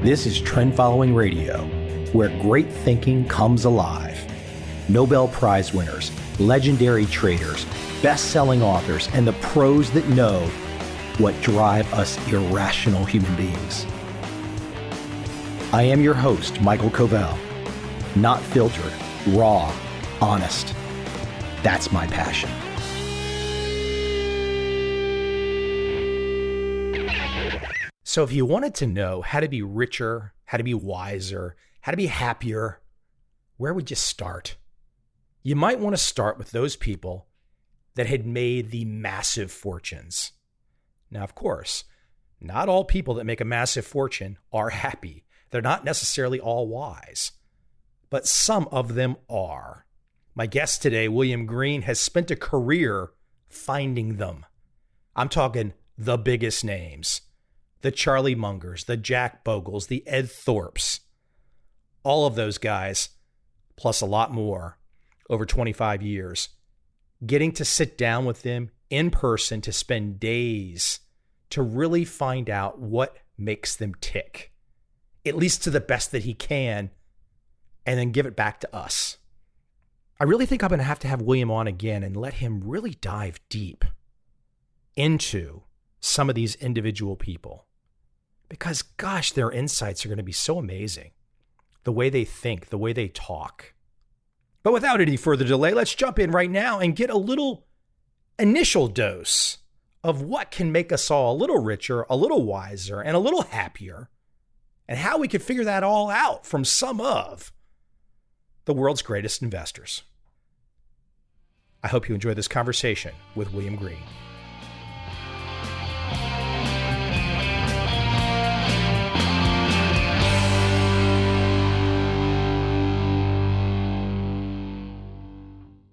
This is Trend Following Radio, where great thinking comes alive. Nobel Prize winners, legendary traders, best-selling authors, and the pros that know what drive us irrational human beings. I am your host, Michael Coveil. Not filtered, raw, honest. That's my passion. So if you wanted to know how to be richer, how to be wiser, how to be happier, where would you start? You might want to start with those people that had made the massive fortunes. Now, of course, not all people that make a massive fortune are happy. They're not necessarily all wise, but some of them are. My guest today, William Green, has spent a career finding them. I'm talking the biggest names. The Charlie Mungers, the Jack Bogles, the Ed Thorpes, all of those guys, plus a lot more over 25 years, getting to sit down with them in person to spend days to really find out what makes them tick, at least to the best that he can, and then give it back to us. I really think I'm going to have William on again and let him really dive deep into some of these individual people. Because, gosh, their insights are going to be so amazing. The way they think, the way they talk. But without any further delay, let's jump in right now and get a little initial dose of what can make us all a little richer, a little wiser, and a little happier, and how we could figure that all out from some of the world's greatest investors. I hope you enjoy this conversation with William Green.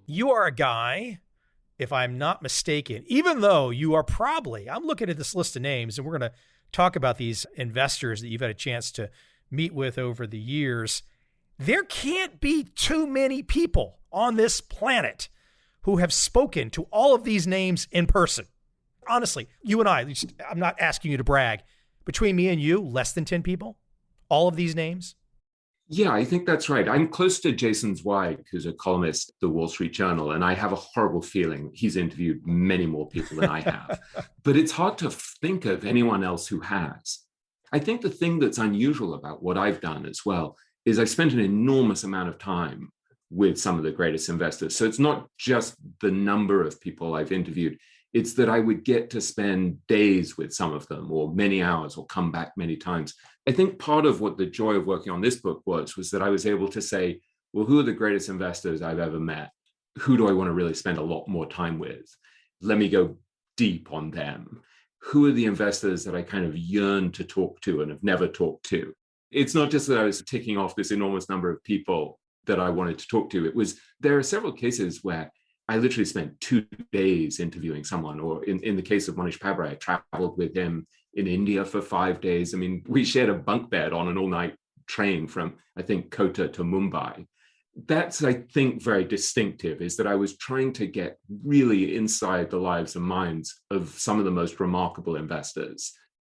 You are a guy, if I'm not mistaken, even though you are probably, I'm looking at this list of names, and we're going to talk about these investors that you've had a chance to meet with over the years. There can't be too many people on this planet who have spoken to all of these names in person. Honestly, you and I, I'm not asking you to brag. Between me and you, less than 10 people? All of these names? Yeah, I think that's right. I'm close to Jason Zweig, who's a columnist at the Wall Street Journal, and I have a horrible feeling he's interviewed many more people than I have. But it's hard to think of anyone else who has. I think the thing that's unusual about what I've done as well is I spent an enormous amount of time with some of the greatest investors. So it's not just the number of people I've interviewed. It's that I would get to spend days with some of them, or many hours, or come back many times. I think part of what the joy of working on this book was that I was able to say, well, who are the greatest investors I've ever met? Who do I want to really spend a lot more time with? Let me go deep on them. Who are the investors that I kind of yearn to talk to and have never talked to? It's not just that I was ticking off this enormous number of people that I wanted to talk to. There are several cases where I literally spent 2 days interviewing someone, or in the case of Manish Pabrai, I traveled with him in India for 5 days. I mean, we shared a bunk bed on an all-night train from, I think, Kota to Mumbai. That's, I think, very distinctive, is that I was trying to get really inside the lives and minds of some of the most remarkable investors,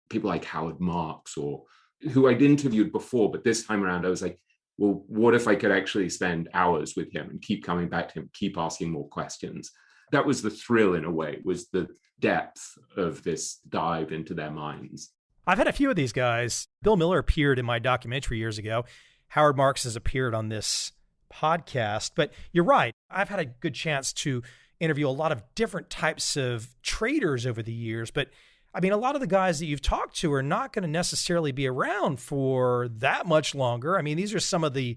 people like Howard Marks, or who I'd interviewed before, but this time around I was like, well, what if I could actually spend hours with him and keep coming back to him, keep asking more questions? That was the thrill, in a way, was the depth of this dive into their minds. I've had a few of these guys. Bill Miller appeared in my documentary years ago. Howard Marks has appeared on this podcast. But you're right. I've had a good chance to interview a lot of different types of traders over the years. But I mean, a lot of the guys that you've talked to are not going to necessarily be around for that much longer. I mean, these are some of the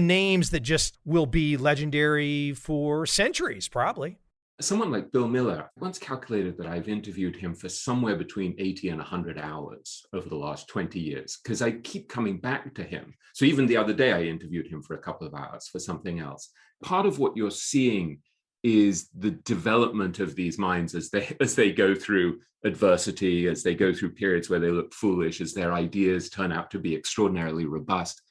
names that just will be legendary for centuries, probably. Someone like Bill Miller, I once calculated that I've interviewed him for somewhere between 80 and 100 hours over the last 20 years, because I keep coming back to him. So even the other day, I interviewed him for a couple of hours for something else. Part of what you're seeing is the development of these minds as they go through adversity, as they go through periods where they look foolish, as their ideas turn out to be extraordinarily robust.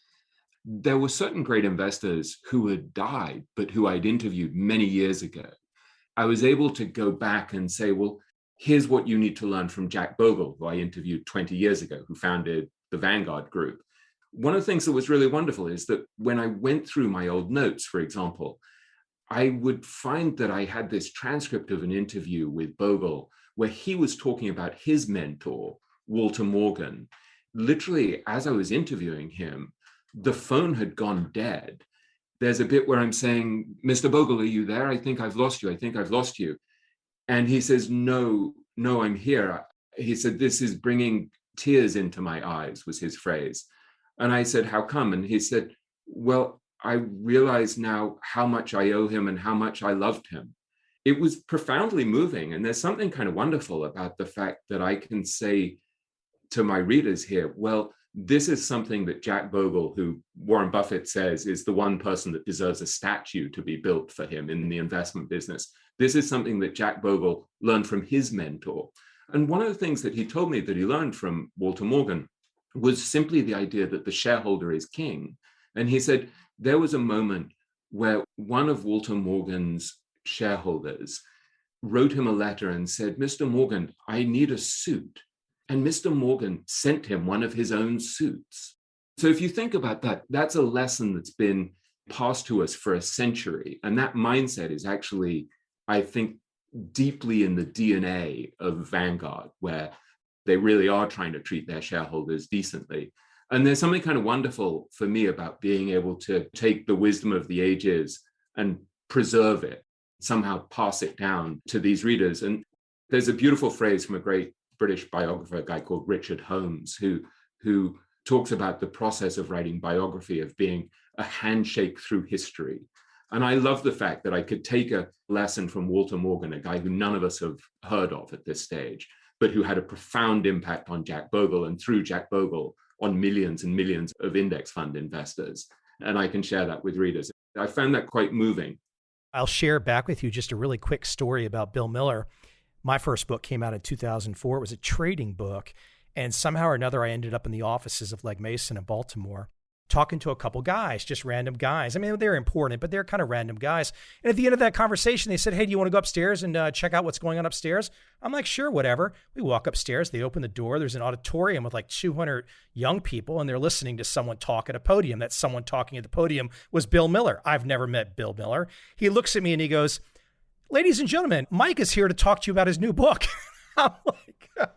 There were certain great investors who had died, but who I'd interviewed many years ago. I was able to go back and say, well, here's what you need to learn from Jack Bogle, who I interviewed 20 years ago, who founded the Vanguard group. One of the things that was really wonderful is that when I went through my old notes, for example, I would find that I had this transcript of an interview with Bogle where he was talking about his mentor, Walter Morgan. Literally, as I was interviewing him, the phone had gone dead. There's a bit where I'm saying, Mr. Bogle, are you there? I think I've lost you. I think I've lost you. And he says, no, I'm here. He said, this is bringing tears into my eyes, was his phrase. And I said, how come? And he said, well, I realize now how much I owe him and how much I loved him. It was profoundly moving. And there's something kind of wonderful about the fact that I can say to my readers here, well, this is something that Jack Bogle, who Warren Buffett says is the one person that deserves a statue to be built for him in the investment business. This is something that Jack Bogle learned from his mentor. And one of the things that he told me that he learned from Walter Morgan was simply the idea that the shareholder is king. And he said there was a moment where one of Walter Morgan's shareholders wrote him a letter and said, Mr. Morgan, I need a suit. And Mr. Morgan sent him one of his own suits. So if you think about that, that's a lesson that's been passed to us for a century. And that mindset is actually, I think, deeply in the DNA of Vanguard, where they really are trying to treat their shareholders decently. And there's something kind of wonderful for me about being able to take the wisdom of the ages and preserve it, somehow pass it down to these readers. And there's a beautiful phrase from a great British biographer, a guy called Richard Holmes, who talks about the process of writing biography of being a handshake through history. And I love the fact that I could take a lesson from Walter Morgan, a guy who none of us have heard of at this stage, but who had a profound impact on Jack Bogle, and through Jack Bogle on millions and millions of index fund investors. And I can share that with readers. I found that quite moving. I'll share back with you just a really quick story about Bill Miller. My first book came out in 2004. It was a trading book. And somehow or another, I ended up in the offices of Legg Mason in Baltimore, talking to a couple guys, just random guys. I mean, they're important, but they're kind of random guys. And at the end of that conversation, they said, hey, do you want to go upstairs and check out what's going on upstairs? I'm like, sure, whatever. We walk upstairs. They open the door. There's an auditorium with like 200 young people, and they're listening to someone talk at a podium. That someone talking at the podium was Bill Miller. I've never met Bill Miller. He looks at me and he goes, ladies and gentlemen, Mike is here to talk to you about his new book. I'm like,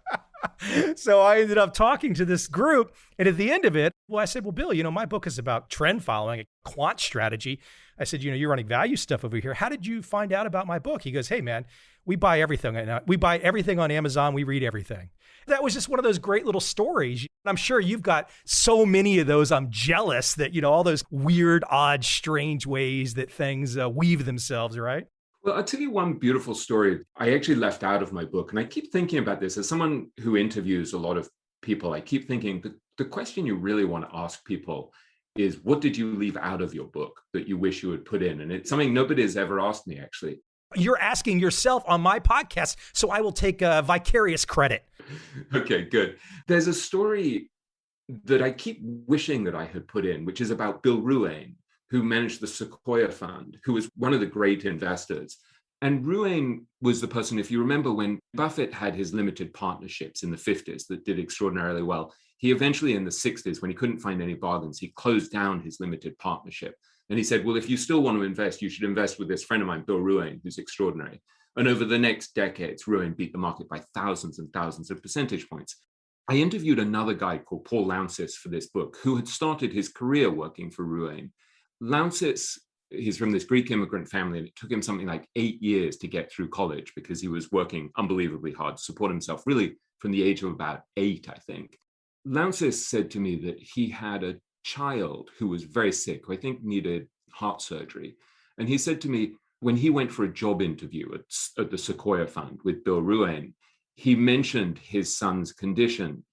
so I ended up talking to this group. And at the end of it, well, I said, well, Bill, my book is about trend following, a quant strategy. I said, you're running value stuff over here. How did you find out about my book? He goes, hey, man, we buy everything. We buy everything on Amazon. We read everything. That was just one of those great little stories. I'm sure you've got so many of those. I'm jealous that, all those weird, odd, strange ways that things weave themselves, right? Well, I'll tell you one beautiful story I actually left out of my book. And I keep thinking about this as someone who interviews a lot of people. I keep thinking the question you really want to ask people is, what did you leave out of your book that you wish you had put in? And it's something nobody has ever asked me, actually. You're asking yourself on my podcast, so I will take vicarious credit. Okay, good. There's a story that I keep wishing that I had put in, which is about Bill Ruane, who managed the Sequoia Fund, who was one of the great investors. And Ruane was the person, if you remember, when Buffett had his limited partnerships in the 50s that did extraordinarily well, he eventually in the 60s, when he couldn't find any bargains, he closed down his limited partnership. And he said, well, if you still want to invest, you should invest with this friend of mine, Bill Ruane, who's extraordinary. And over the next decades, Ruane beat the market by thousands and thousands of percentage points. I interviewed another guy called Paul Lountzis for this book, who had started his career working for Ruane. Lountzis, he's from this Greek immigrant family, and it took him something like 8 years to get through college because he was working unbelievably hard to support himself, really from the age of about 8, I think. Lountzis said to me that he had a child who was very sick, who I think needed heart surgery. And he said to me, when he went for a job interview at the Sequoia Fund with Bill Ruane, he mentioned his son's condition.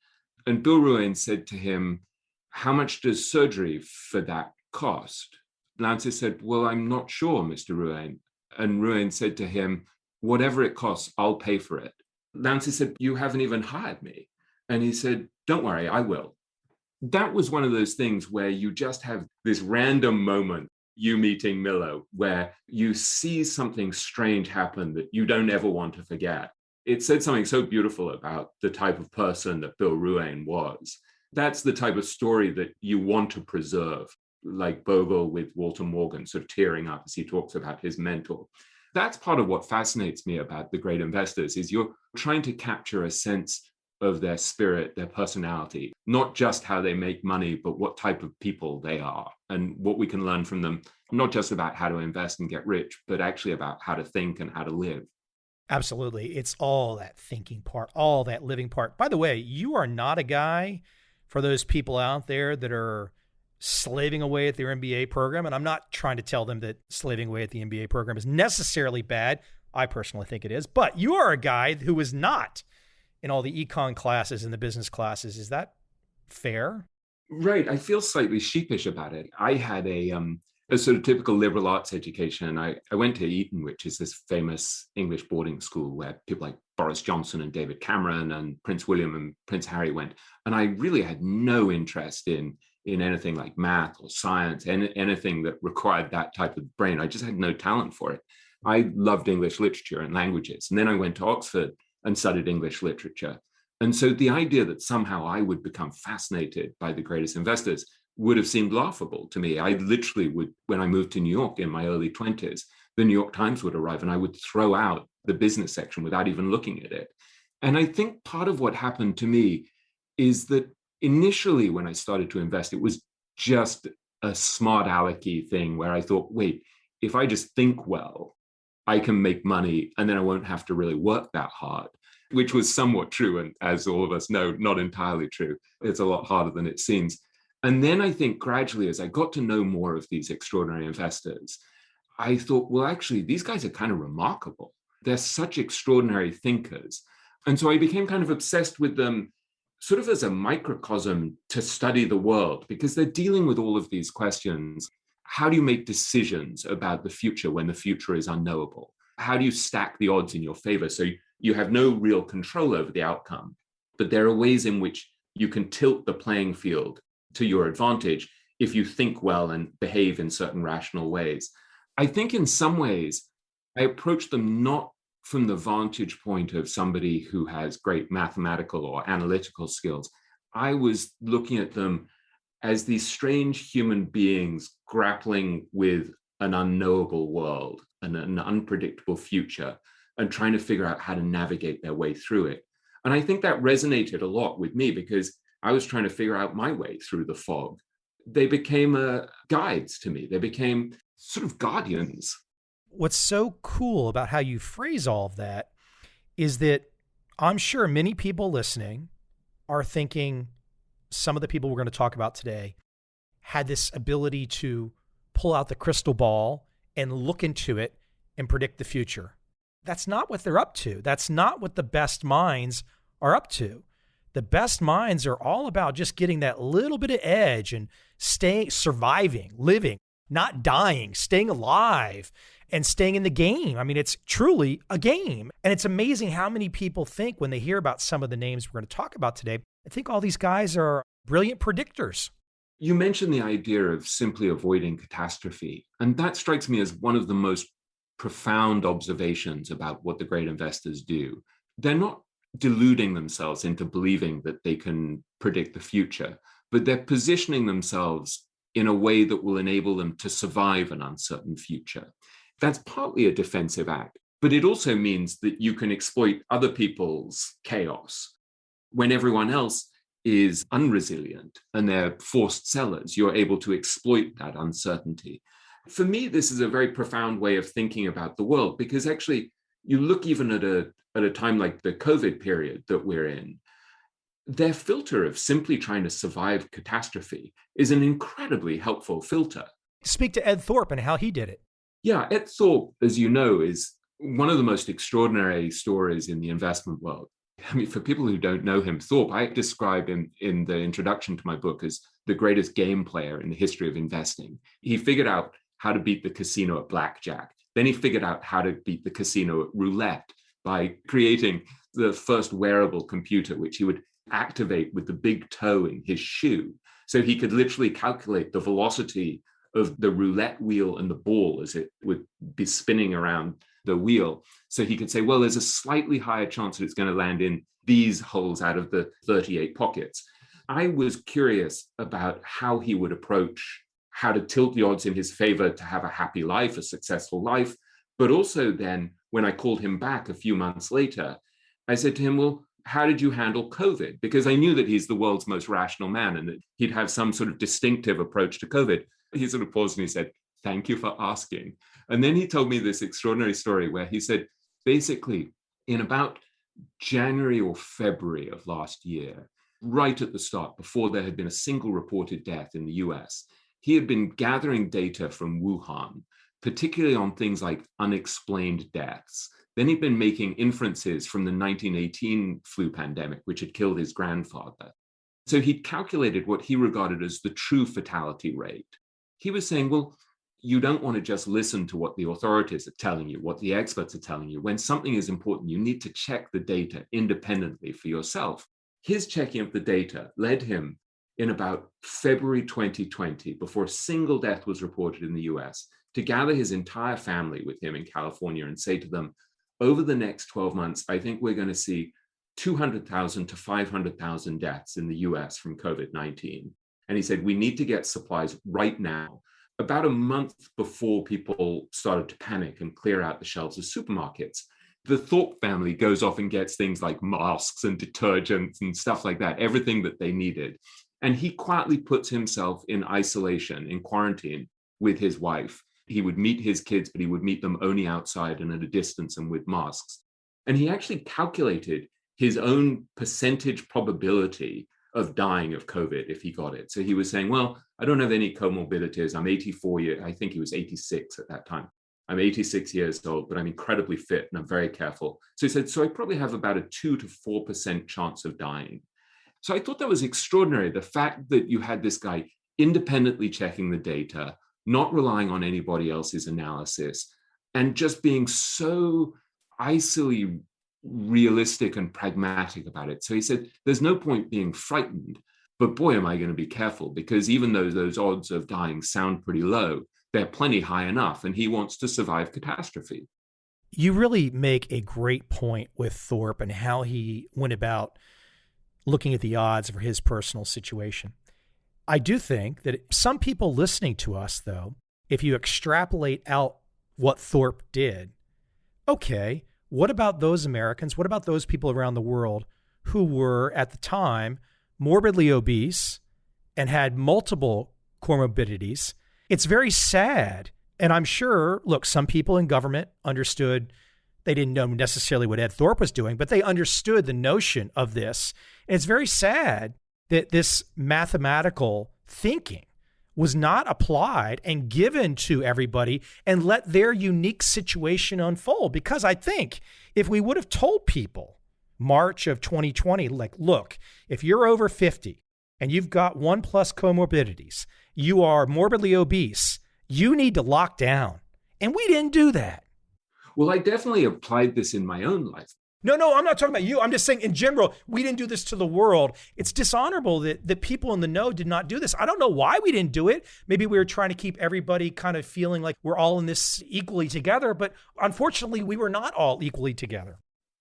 And Bill Ruane said to him, how much does surgery for that cost? Lountzis said, well, I'm not sure, Mr. Ruane. And Ruane said to him, whatever it costs, I'll pay for it. Lountzis said, you haven't even hired me. And he said, don't worry, I will. That was one of those things where you just have this random moment, you meeting Miller, where you see something strange happen that you don't ever want to forget. It said something so beautiful about the type of person that Bill Ruane was, That's the type of story that you want to preserve, like Bogle with Walter Morgan, sort of tearing up as he talks about his mentor. That's part of what fascinates me about the great investors, is you're trying to capture a sense of their spirit, their personality, not just how they make money, but what type of people they are and what we can learn from them, not just about how to invest and get rich, but actually about how to think and how to live. Absolutely. It's all that thinking part, all that living part. By the way, you are not a guy for those people out there that are slaving away at their MBA program. And I'm not trying to tell them that slaving away at the MBA program is necessarily bad. I personally think it is. But you are a guy who is not in all the econ classes and the business classes. Is that fair? Right. I feel slightly sheepish about it. I had a sort of typical liberal arts education. I went to Eton, which is this famous English boarding school where people like Boris Johnson and David Cameron and Prince William and Prince Harry went. And I really had no interest in anything like math or science, and anything that required that type of brain. I just had no talent for it. I loved English literature and languages. And then I went to Oxford and studied English literature. And so the idea that somehow I would become fascinated by the greatest investors would have seemed laughable to me. I literally would, when I moved to New York in my early 20s, the New York Times would arrive and I would throw out the business section without even looking at it. And I think part of what happened to me is that initially when I started to invest, it was just a smart alecky thing where I thought, wait, if I just think well, I can make money and then I won't have to really work that hard, which was somewhat true. And as all of us know, not entirely true. It's a lot harder than it seems. And then I think gradually, as I got to know more of these extraordinary investors, I thought, well, actually, these guys are kind of remarkable. They're such extraordinary thinkers. And so I became kind of obsessed with them sort of as a microcosm to study the world, because they're dealing with all of these questions. How do you make decisions about the future when the future is unknowable? How do you stack the odds in your favor so you have no real control over the outcome? But there are ways in which you can tilt the playing field to your advantage if you think well and behave in certain rational ways. I think in some ways, I approach them not from the vantage point of somebody who has great mathematical or analytical skills. I was looking at them as these strange human beings grappling with an unknowable world and an unpredictable future and trying to figure out how to navigate their way through it. And I think that resonated a lot with me because I was trying to figure out my way through the fog. They became guides to me. They became sort of guardians. What's so cool about how you phrase all of that is that I'm sure many people listening are thinking some of the people we're going to talk about today had this ability to pull out the crystal ball and look into it and predict the future. That's not what they're up to. That's not what the best minds are up to. The best minds are all about just getting that little bit of edge and surviving, living, not dying, staying alive and staying in the game. I mean, it's truly a game. And it's amazing how many people think when they hear about some of the names we're going to talk about today, I think all these guys are brilliant predictors. You mentioned the idea of simply avoiding catastrophe. And that strikes me as one of the most profound observations about what the great investors do. They're not deluding themselves into believing that they can predict the future, but they're positioning themselves in a way that will enable them to survive an uncertain future. That's partly a defensive act, but it also means that you can exploit other people's chaos. When everyone else is unresilient and they're forced sellers, you're able to exploit that uncertainty. For me, this is a very profound way of thinking about the world, because actually you look even at a time like the COVID period that we're in, their filter of simply trying to survive catastrophe is an incredibly helpful filter. Speak to Ed Thorpe and how he did it. Yeah, Ed Thorpe, as you know, is one of the most extraordinary stories in the investment world. I mean, for people who don't know him, Thorpe, I describe him in the introduction to my book as the greatest game player in the history of investing. He figured out how to beat the casino at blackjack. Then he figured out how to beat the casino at roulette by creating the first wearable computer, which he would activate with the big toe in his shoe. So he could literally calculate the velocity of the roulette wheel and the ball as it would be spinning around the wheel. So he could say, well, there's a slightly higher chance that it's going to land in these holes out of the 38 pockets. I was curious about how he would approach how to tilt the odds in his favor to have a happy life, a successful life. But also then, when I called him back a few months later, I said to him, well, how did you handle COVID? Because I knew that he's the world's most rational man and that he'd have some sort of distinctive approach to COVID. He sort of paused and he said, thank you for asking. And then he told me this extraordinary story where he said, basically, in about January or February of last year, right at the start, before there had been a single reported death in the US, he had been gathering data from Wuhan, particularly on things like unexplained deaths. Then he'd been making inferences from the 1918 flu pandemic, which had killed his grandfather. So he'd calculated what he regarded as the true fatality rate. He was saying, well, you don't want to just listen to what the authorities are telling you, what the experts are telling you. When something is important, you need to check the data independently for yourself. His checking of the data led him in about February 2020, before a single death was reported in the US, to gather his entire family with him in California and say to them, over the next 12 months, I think we're going to see 200,000 to 500,000 deaths in the US from COVID-19. And he said, we need to get supplies right now. About a month before people started to panic and clear out the shelves of supermarkets, the Thorpe family goes off and gets things like masks and detergents and stuff like that, everything that they needed. And he quietly puts himself in isolation, in quarantine with his wife. He would meet his kids, but he would meet them only outside and at a distance and with masks. And he actually calculated his own percentage probability of dying of COVID if he got it. So he was saying, well, I don't have any comorbidities. I'm 84 years, I think he was 86 at that time. I'm 86 years old, but I'm incredibly fit and I'm very careful. So he said, so I probably have about a 2 to 4% chance of dying. So I thought that was extraordinary. The fact that you had this guy independently checking the data, not relying on anybody else's analysis, and just being so icily realistic and pragmatic about it. So he said, there's no point being frightened, but boy, am I going to be careful, because even though those odds of dying sound pretty low, they're plenty high enough, and he wants to survive catastrophe. You really make a great point with Thorpe and how he went about looking at the odds for his personal situation. I do think that some people listening to us, though, if you extrapolate out what Thorpe did, okay, what about those Americans? What about those people around the world who were at the time morbidly obese and had multiple comorbidities? It's very sad. And I'm sure, look, some people in government understood, they didn't know necessarily what Ed Thorpe was doing, but they understood the notion of this. And it's very sad that this mathematical thinking was not applied and given to everybody and let their unique situation unfold. Because I think if we would have told people March of 2020, like, look, if you're over 50 and you've got 1+ comorbidities, you are morbidly obese, you need to lock down. And we didn't do that. Well, I definitely applied this in my own life. No, I'm not talking about you. I'm just saying in general, we didn't do this to the world. It's dishonorable that people in the know did not do this. I don't know why we didn't do it. Maybe we were trying to keep everybody kind of feeling like we're all in this equally together. But unfortunately, we were not all equally together.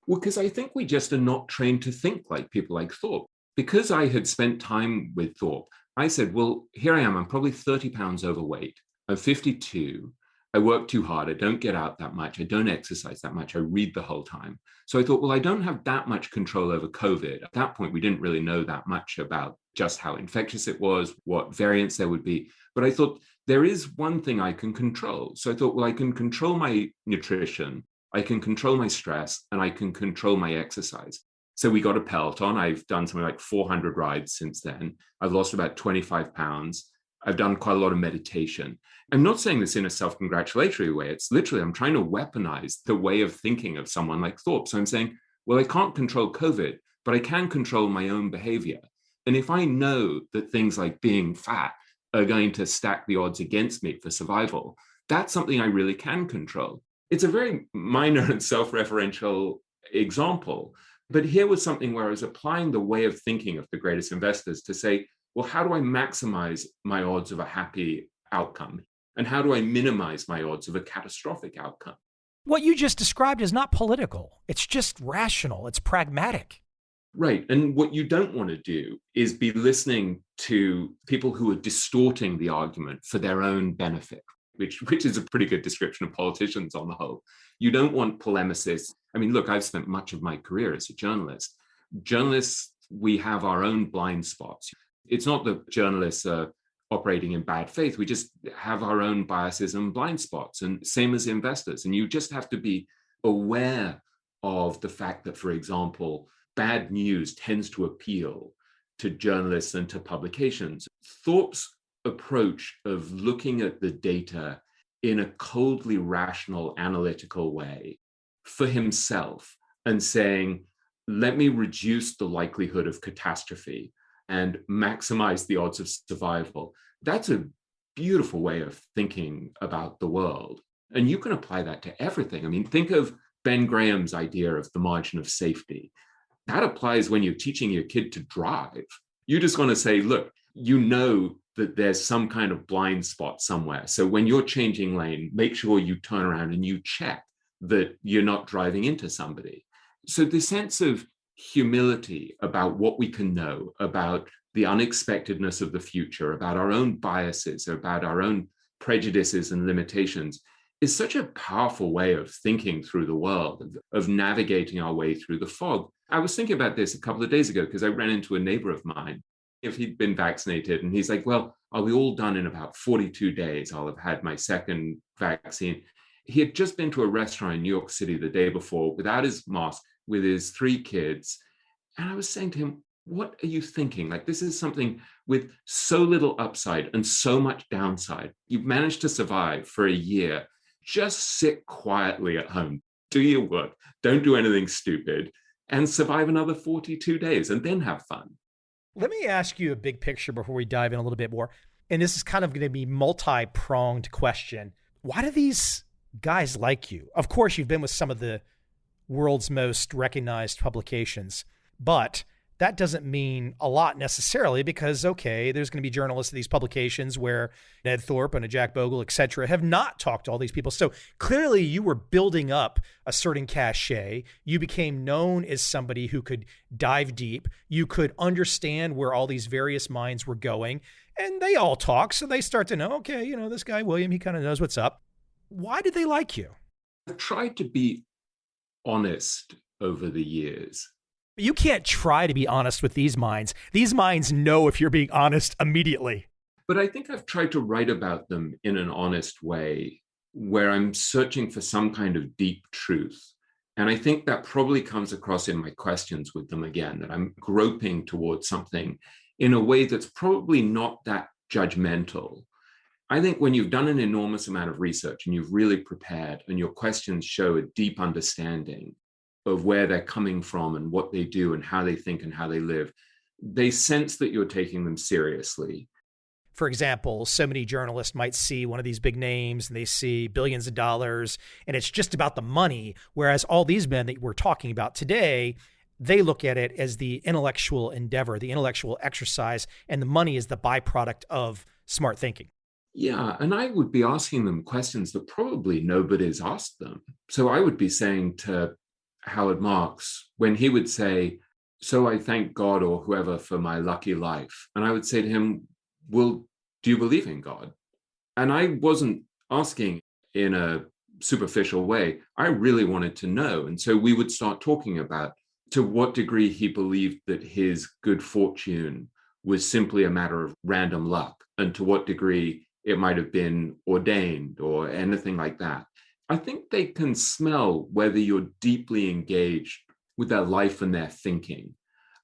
Well, because I think we just are not trained to think like people like Thorpe. Because I had spent time with Thorpe, I said, well, here I am. I'm probably 30 pounds overweight. I'm 52. I work too hard. I don't get out that much. I don't exercise that much. I read the whole time. So I thought, well, I don't have that much control over COVID. At that point, we didn't really know that much about just how infectious it was, what variants there would be. But I thought there is one thing I can control. So I thought, well, I can control my nutrition, I can control my stress, and I can control my exercise. So we got a Peloton. I've done something like 400 rides since then. I've lost about 25 pounds. I've done quite a lot of meditation. I'm not saying this in a self-congratulatory way. It's literally, I'm trying to weaponize the way of thinking of someone like Thorpe. So I'm saying, well, I can't control COVID, but I can control my own behavior. And if I know that things like being fat are going to stack the odds against me for survival, that's something I really can control. It's a very minor and self-referential example. But here was something where I was applying the way of thinking of the greatest investors to say, well, how do I maximize my odds of a happy outcome? And how do I minimize my odds of a catastrophic outcome? What you just described is not political. It's just rational. It's pragmatic. Right. And what you don't want to do is be listening to people who are distorting the argument for their own benefit, which is a pretty good description of politicians on the whole. You don't want polemicists. I mean, look, I've spent much of my career as a journalist. Journalists, we have our own blind spots. It's not that journalists are operating in bad faith. We just have our own biases and blind spots, and same as investors. And you just have to be aware of the fact that, for example, bad news tends to appeal to journalists and to publications. Thorpe's approach of looking at the data in a coldly rational, analytical way for himself and saying, let me reduce the likelihood of catastrophe and maximize the odds of survival. That's a beautiful way of thinking about the world. And you can apply that to everything. I mean, think of Ben Graham's idea of the margin of safety. That applies when you're teaching your kid to drive. You just want to say, look, you know that there's some kind of blind spot somewhere. So when you're changing lane, make sure you turn around and you check that you're not driving into somebody. So the sense of humility about what we can know, about the unexpectedness of the future, about our own biases, about our own prejudices and limitations is such a powerful way of thinking through the world, of navigating our way through the fog. I was thinking about this a couple of days ago because I ran into a neighbor of mine. If he'd been vaccinated, and he's like, well, I'll be all done in about 42 days. I'll have had my second vaccine. He had just been to a restaurant in New York City the day before without his mask, with his 3 kids. And I was saying to him, what are you thinking? Like, this is something with so little upside and so much downside. You've managed to survive for a year. Just sit quietly at home, do your work, don't do anything stupid, and survive another 42 days and then have fun. Let me ask you a big picture before we dive in a little bit more. And this is kind of going to be multi-pronged question. Why do these guys like you? Of course, you've been with some of the world's most recognized publications, but that doesn't mean a lot necessarily because, okay, there's going to be journalists at these publications where Ned Thorpe and a Jack Bogle, et cetera, have not talked to all these people. So clearly you were building up a certain cachet. You became known as somebody who could dive deep. You could understand where all these various minds were going, and they all talk. So they start to know, okay, you know, this guy, William, he kind of knows what's up. Why did they like you? I've tried to be honest over the years. You can't try to be honest with these minds. These minds know if you're being honest immediately. But I think I've tried to write about them in an honest way where I'm searching for some kind of deep truth. And I think that probably comes across in my questions with them again, that I'm groping towards something in a way that's probably not that judgmental. I think when you've done an enormous amount of research and you've really prepared and your questions show a deep understanding of where they're coming from and what they do and how they think and how they live, they sense that you're taking them seriously. For example, so many journalists might see one of these big names and they see billions of dollars and it's just about the money. Whereas all these men that we're talking about today, they look at it as the intellectual endeavor, the intellectual exercise, and the money is the byproduct of smart thinking. Yeah, and I would be asking them questions that probably nobody's asked them. So I would be saying to Howard Marks, when he would say, so I thank God or whoever for my lucky life. And I would say to him, well, do you believe in God? And I wasn't asking in a superficial way. I really wanted to know. And so we would start talking about to what degree he believed that his good fortune was simply a matter of random luck, and to what degree it might have been ordained or anything like that. I think they can smell whether you're deeply engaged with their life and their thinking.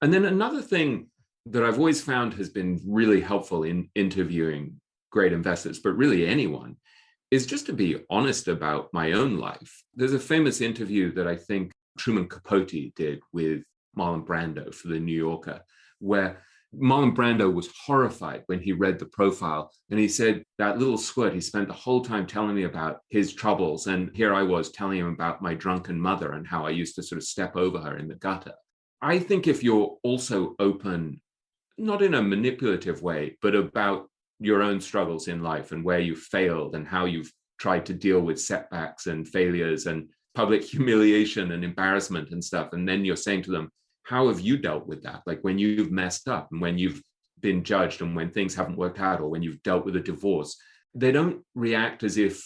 And then another thing that I've always found has been really helpful in interviewing great investors, but really anyone, is just to be honest about my own life. There's a famous interview that I think Truman Capote did with Marlon Brando for The New Yorker, where Marlon Brando was horrified when he read the profile, and he said, that little squirt, he spent the whole time telling me about his troubles, and here I was telling him about my drunken mother and how I used to sort of step over her in the gutter. I think if you're also open, not in a manipulative way, but about your own struggles in life and where you've failed and how you've tried to deal with setbacks and failures and public humiliation and embarrassment and stuff, and then you're saying to them, how have you dealt with that? Like when you've messed up and when you've been judged and when things haven't worked out, or when you've dealt with a divorce, they don't react as if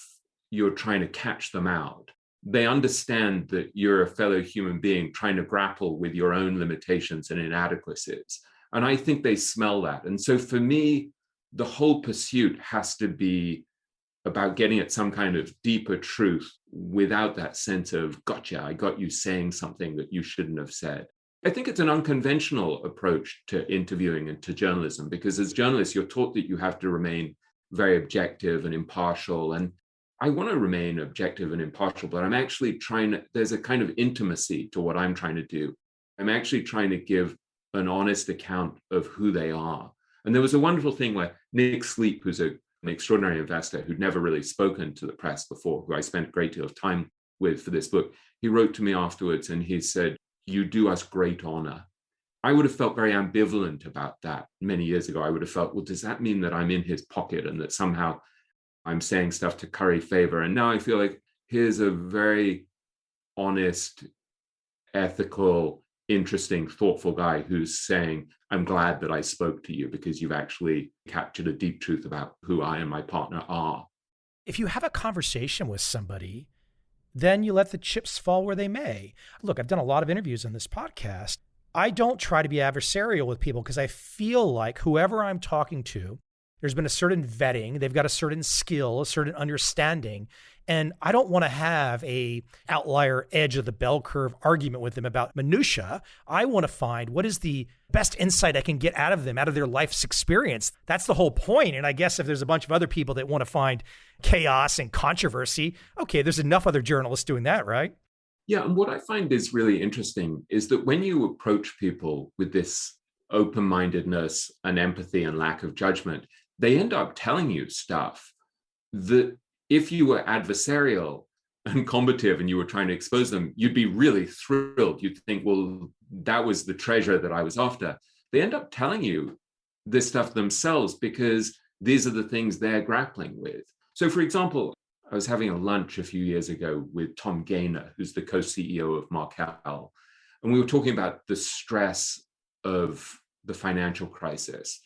you're trying to catch them out. They understand that you're a fellow human being trying to grapple with your own limitations and inadequacies. And I think they smell that. And so for me, the whole pursuit has to be about getting at some kind of deeper truth without that sense of, gotcha, I got you saying something that you shouldn't have said. I think it's an unconventional approach to interviewing and to journalism, because as journalists, you're taught that you have to remain very objective and impartial. And I want to remain objective and impartial, but I'm actually there's a kind of intimacy to what I'm trying to do. I'm actually trying to give an honest account of who they are. And there was a wonderful thing where Nick Sleep, who's an extraordinary investor who'd never really spoken to the press before, who I spent a great deal of time with for this book, he wrote to me afterwards and he said, "You do us great honor." I would have felt very ambivalent about that many years ago. I would have felt, well, does that mean that I'm in his pocket and that somehow I'm saying stuff to curry favor? And now I feel like here's a very honest, ethical, interesting, thoughtful guy who's saying, I'm glad that I spoke to you because you've actually captured a deep truth about who I and my partner are. If you have a conversation with somebody, then you let the chips fall where they may. Look, I've done a lot of interviews on this podcast. I don't try to be adversarial with people because I feel like whoever I'm talking to, there's been a certain vetting, they've got a certain skill, a certain understanding, and I don't want to have a outlier edge of the bell curve argument with them about minutia. I want to find what is the best insight I can get out of them, out of their life's experience. That's the whole point. And I guess if there's a bunch of other people that want to find chaos and controversy, okay, there's enough other journalists doing that, right? Yeah, and what I find is really interesting is that when you approach people with this open-mindedness and empathy and lack of judgment, they end up telling you stuff that if you were adversarial and combative and you were trying to expose them, you'd be really thrilled. You'd think, well, that was the treasure that I was after. They end up telling you this stuff themselves because these are the things they're grappling with. So, for example, I was having a lunch a few years ago with Tom Gaynor, who's the co-CEO of Markel, and we were talking about the stress of the financial crisis.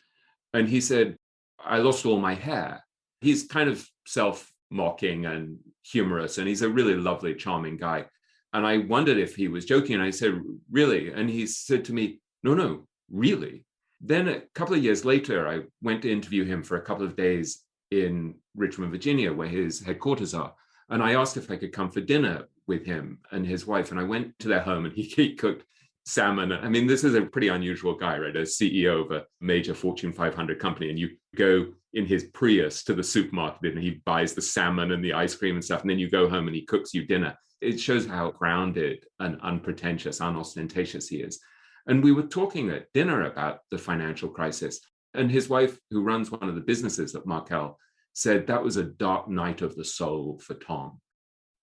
And he said, I lost all my hair. He's kind of self-mocking and humorous, and he's a really lovely, charming guy. And I wondered if he was joking. And I said, really? And he said to me, no, really. Then a couple of years later, I went to interview him for a couple of days in Richmond, Virginia, where his headquarters are. And I asked if I could come for dinner with him and his wife. And I went to their home and he cooked salmon. I mean, this is a pretty unusual guy, right? A CEO of a major Fortune 500 company. And you go in his Prius to the supermarket and he buys the salmon and the ice cream and stuff. And then you go home and he cooks you dinner. It shows how grounded and unpretentious, unostentatious he is. And we were talking at dinner about the financial crisis. And his wife, who runs one of the businesses at Markel, said that was a dark night of the soul for Tom.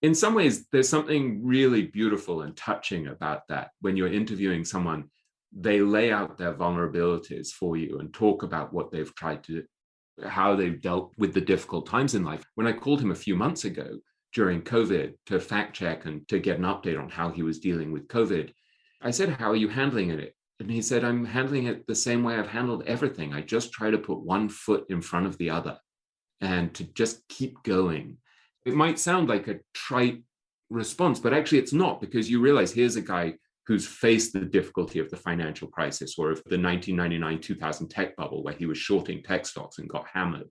In some ways, there's something really beautiful and touching about that. When you're interviewing someone, they lay out their vulnerabilities for you and talk about what they've tried to do, how they've dealt with the difficult times in life. When I called him a few months ago during COVID to fact check and to get an update on how he was dealing with COVID, I said, how are you handling it? And he said, I'm handling it the same way I've handled everything. I just try to put one foot in front of the other and to just keep going. It might sound like a trite response, but actually it's not, because you realize here's a guy who's faced the difficulty of the financial crisis or of the 1999-2000 tech bubble where he was shorting tech stocks and got hammered.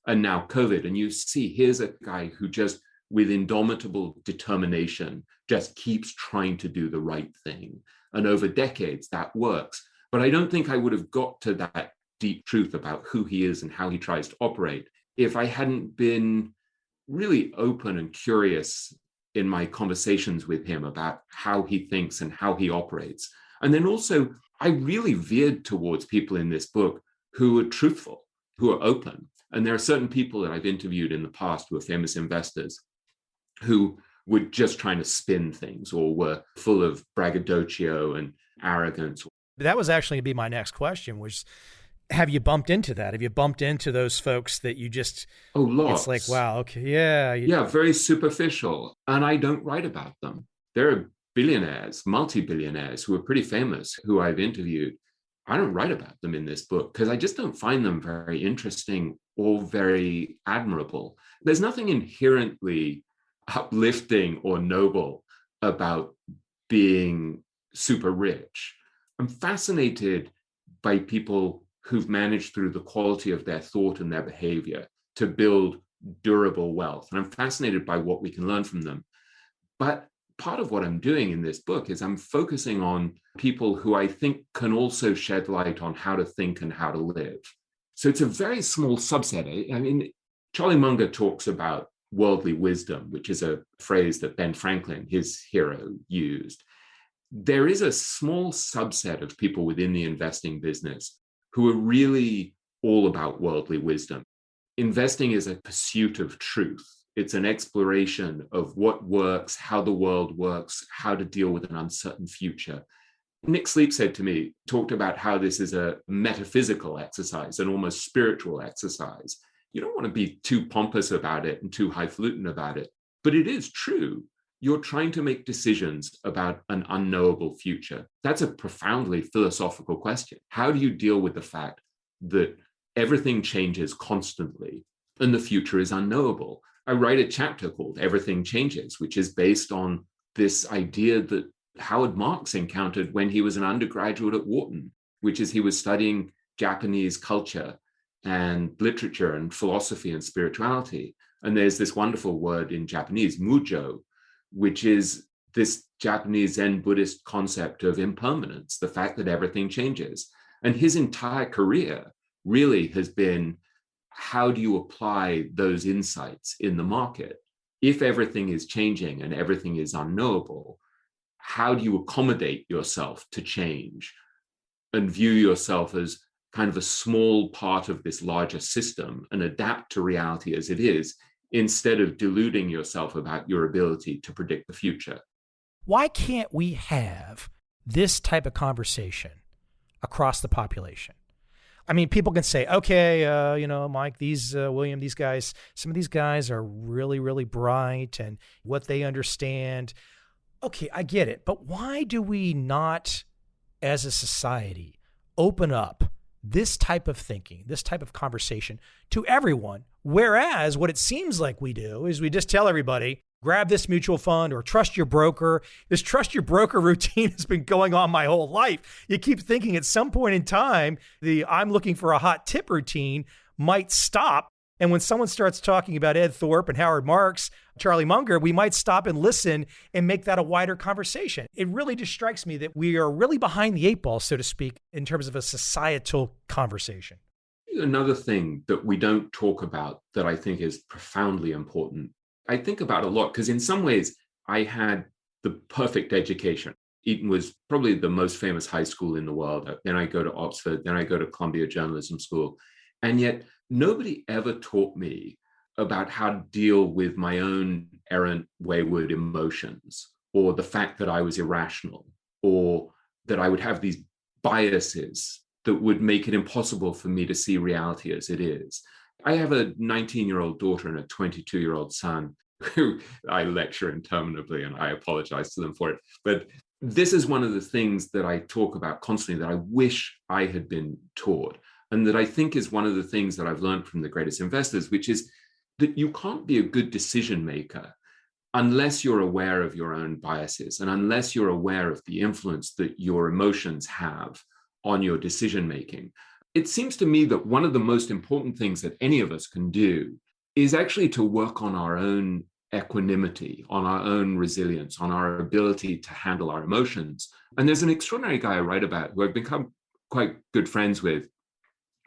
And now COVID. And you see, here's a guy who just with indomitable determination just keeps trying to do the right thing. And over decades, that works. But I don't think I would have got to that deep truth about who he is and how he tries to operate if I hadn't been really open and curious in my conversations with him about how he thinks and how he operates. And then also, I really veered towards people in this book who are truthful, who are open. And there are certain people that I've interviewed in the past who are famous investors who were just trying to spin things or were full of braggadocio and arrogance. That was actually going to be my next question, was have you bumped into that? Have you bumped into those folks that you just, lots. It's like, wow, okay, yeah. Yeah, very superficial. And I don't write about them. There are billionaires, multi-billionaires who are pretty famous, who I've interviewed, I don't write about them in this book because I just don't find them very interesting or very admirable. There's nothing inherently uplifting or noble about being super rich. I'm fascinated by people who've managed through the quality of their thought and their behavior to build durable wealth. And I'm fascinated by what we can learn from them. But part of what I'm doing in this book is I'm focusing on people who I think can also shed light on how to think and how to live. So it's a very small subset. I mean, Charlie Munger talks about worldly wisdom, which is a phrase that Ben Franklin, his hero, used. There is a small subset of people within the investing business who are really all about worldly wisdom. Investing is a pursuit of truth. It's an exploration of what works, how the world works, how to deal with an uncertain future. Nick Sleep said to me, talked about how this is a metaphysical exercise, an almost spiritual exercise. You don't want to be too pompous about it and too highfalutin about it, but it is true. You're trying to make decisions about an unknowable future. That's a profoundly philosophical question. How do you deal with the fact that everything changes constantly and the future is unknowable? I write a chapter called Everything Changes, which is based on this idea that Howard Marks encountered when he was an undergraduate at Wharton, which is he was studying Japanese culture and literature and philosophy and spirituality. And there's this wonderful word in Japanese, mujo, which is this Japanese Zen Buddhist concept of impermanence, the fact that everything changes. And his entire career really has been, how do you apply those insights in the market? If everything is changing and everything is unknowable, how do you accommodate yourself to change and view yourself as kind of a small part of this larger system and adapt to reality as it is, instead of deluding yourself about your ability to predict the future? Why can't we have this type of conversation across the population? I mean, people can say, okay, Mike, William, these guys, some of these guys are really, really bright and what they understand. Okay, I get it. But why do we not, as a society, open up this type of thinking, this type of conversation to everyone? Whereas what it seems like we do is we just tell everybody, grab this mutual fund or trust your broker. This trust your broker routine has been going on my whole life. You keep thinking at some point in time, the I'm looking for a hot tip routine might stop. And when someone starts talking about Ed Thorpe and Howard Marks, Charlie Munger, we might stop and listen and make that a wider conversation. It really just strikes me that we are really behind the eight ball, so to speak, in terms of a societal conversation. Another thing that we don't talk about that I think is profoundly important, I think about a lot, because in some ways I had the perfect education. Eton was probably the most famous high school in the world. Then I go to Oxford, then I go to Columbia Journalism School. And yet nobody ever taught me about how to deal with my own errant, wayward emotions, or the fact that I was irrational, or that I would have these biases that would make it impossible for me to see reality as it is. I have a 19-year-old daughter and a 22-year-old son who I lecture interminably, and I apologize to them for it. But this is one of the things that I talk about constantly that I wish I had been taught, and that I think is one of the things that I've learned from the greatest investors, which is that you can't be a good decision maker unless you're aware of your own biases and unless you're aware of the influence that your emotions have on your decision making. It seems to me that one of the most important things that any of us can do is actually to work on our own equanimity, on our own resilience, on our ability to handle our emotions. And there's an extraordinary guy I write about who I've become quite good friends with,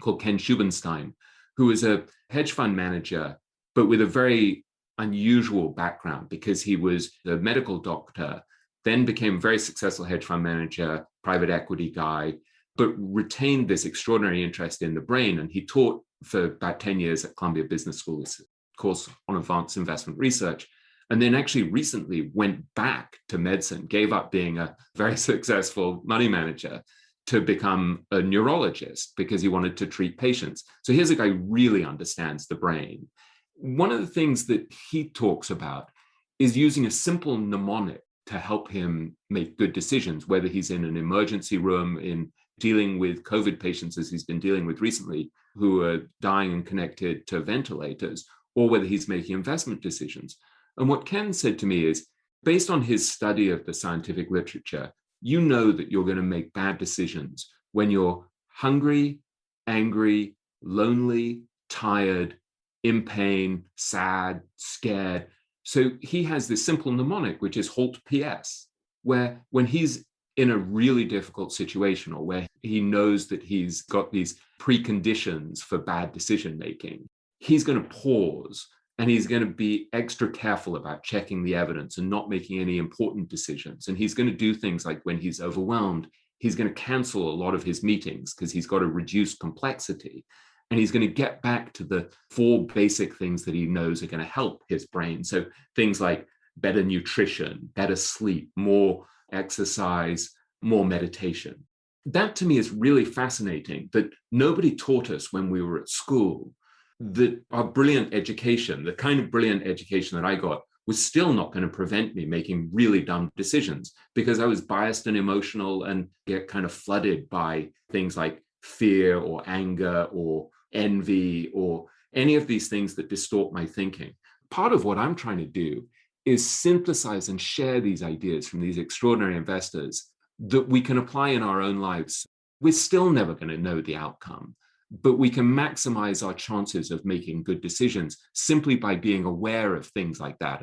called Ken Schubenstein, who is a hedge fund manager, but with a very unusual background, because he was a medical doctor, then became a very successful hedge fund manager, private equity guy, but retained this extraordinary interest in the brain. And he taught for about 10 years at Columbia Business School's course on advanced investment research. And then actually recently went back to medicine, gave up being a very successful money manager to become a neurologist because he wanted to treat patients. So here's a guy who really understands the brain. One of the things that he talks about is using a simple mnemonic to help him make good decisions, whether he's in an emergency room, in dealing with COVID patients, as he's been dealing with recently, who are dying and connected to ventilators, or whether he's making investment decisions. And what Ken said to me is, based on his study of the scientific literature, you know that you're going to make bad decisions when you're hungry, angry, lonely, tired, in pain, sad, scared. So he has this simple mnemonic, which is halt PS, where when he's in a really difficult situation or where he knows that he's got these preconditions for bad decision making, he's going to pause and he's going to be extra careful about checking the evidence and not making any important decisions. And he's going to do things like when he's overwhelmed, he's going to cancel a lot of his meetings because he's got to reduce complexity. And he's going to get back to the 4 basic things that he knows are going to help his brain. So things like better nutrition, better sleep, more exercise, more meditation. That to me is really fascinating, that nobody taught us when we were at school that our brilliant education, the kind of brilliant education that I got, was still not going to prevent me making really dumb decisions because I was biased and emotional and get kind of flooded by things like fear or anger or envy or any of these things that distort my thinking. Part of what I'm trying to do is synthesize and share these ideas from these extraordinary investors that we can apply in our own lives. We're still never going to know the outcome, but we can maximize our chances of making good decisions simply by being aware of things like that.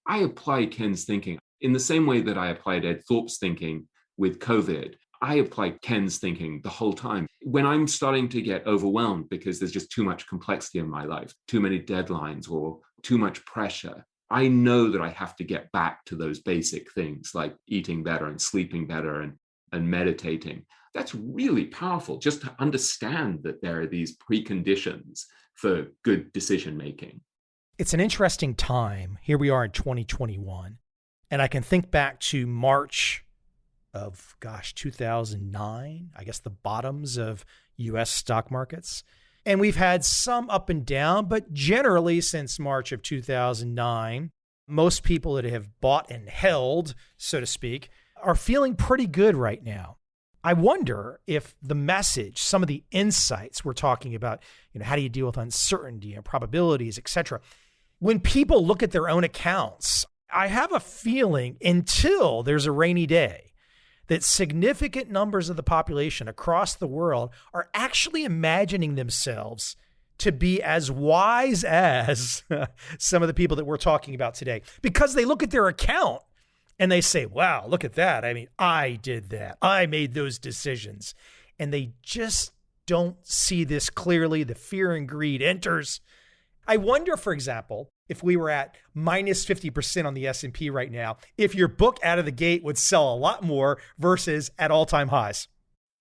I apply Ken's thinking in the same way that I applied Ed Thorpe's thinking with COVID. I apply Ken's thinking the whole time. When I'm starting to get overwhelmed because there's just too much complexity in my life, too many deadlines or too much pressure, I know that I have to get back to those basic things like eating better and sleeping better and meditating. That's really powerful, just to understand that there are these preconditions for good decision making. It's an interesting time. Here we are in 2021, and I can think back to March of 2009, I guess the bottoms of US stock markets. And we've had some up and down, but generally since March of 2009, most people that have bought and held, so to speak, are feeling pretty good right now. I wonder if the message, some of the insights we're talking about, how do you deal with uncertainty and probabilities, et cetera. When people look at their own accounts, I have a feeling until there's a rainy day, that significant numbers of the population across the world are actually imagining themselves to be as wise as some of the people that we're talking about today, because they look at their account and they say, wow, look at that. I mean, I did that. I made those decisions. And they just don't see this clearly. The fear and greed enters. I wonder, for example, if we were at minus 50% on the S&P right now, if your book out of the gate would sell a lot more versus at all-time highs.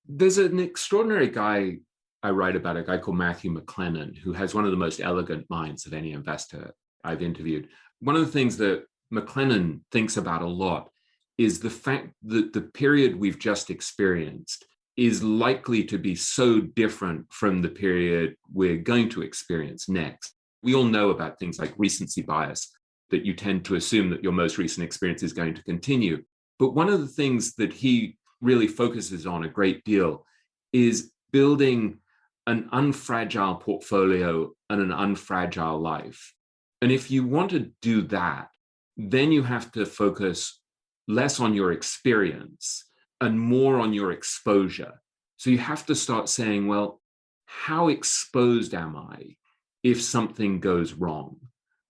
There's an extraordinary guy I write about, a guy called Matthew McLennan, who has one of the most elegant minds of any investor I've interviewed. One of the things that McLennan thinks about a lot is the fact that the period we've just experienced is likely to be so different from the period we're going to experience next. We all know about things like recency bias, that you tend to assume that your most recent experience is going to continue. But one of the things that he really focuses on a great deal is building an unfragile portfolio and an unfragile life. And if you want to do that, then you have to focus less on your experience and more on your exposure. So you have to start saying, well, how exposed am I if something goes wrong?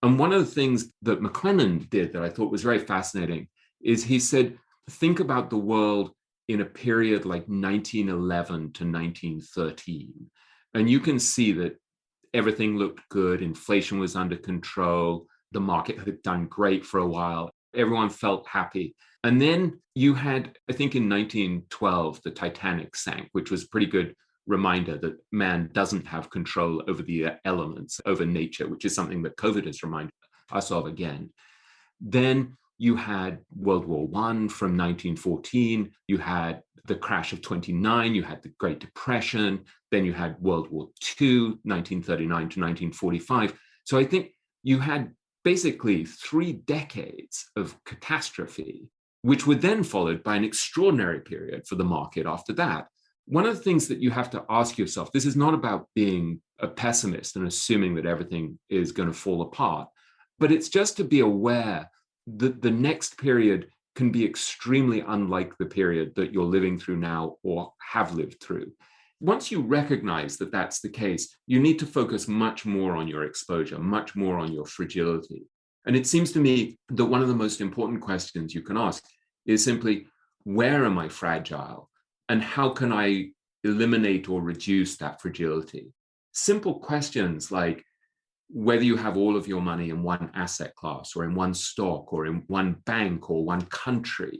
And one of the things that McLennan did that I thought was very fascinating is he said, think about the world in a period like 1911 to 1913. And you can see that everything looked good. Inflation was under control. The market had done great for a while. Everyone felt happy. And then you had, I think in 1912, the Titanic sank, which was a pretty good reminder that man doesn't have control over the elements, over nature, which is something that COVID has reminded us of again. Then you had World War I from 1914, you had the crash of 29, you had the Great Depression, then you had World War II, 1939 to 1945. So I think you had basically 3 decades of catastrophe which were then followed by an extraordinary period for the market after that. One of the things that you have to ask yourself, this is not about being a pessimist and assuming that everything is going to fall apart, but it's just to be aware that the next period can be extremely unlike the period that you're living through now or have lived through. Once you recognize that that's the case, you need to focus much more on your exposure, much more on your fragility. And it seems to me that one of the most important questions you can ask is simply, where am I fragile? And how can I eliminate or reduce that fragility? Simple questions like whether you have all of your money in one asset class or in one stock or in one bank or one country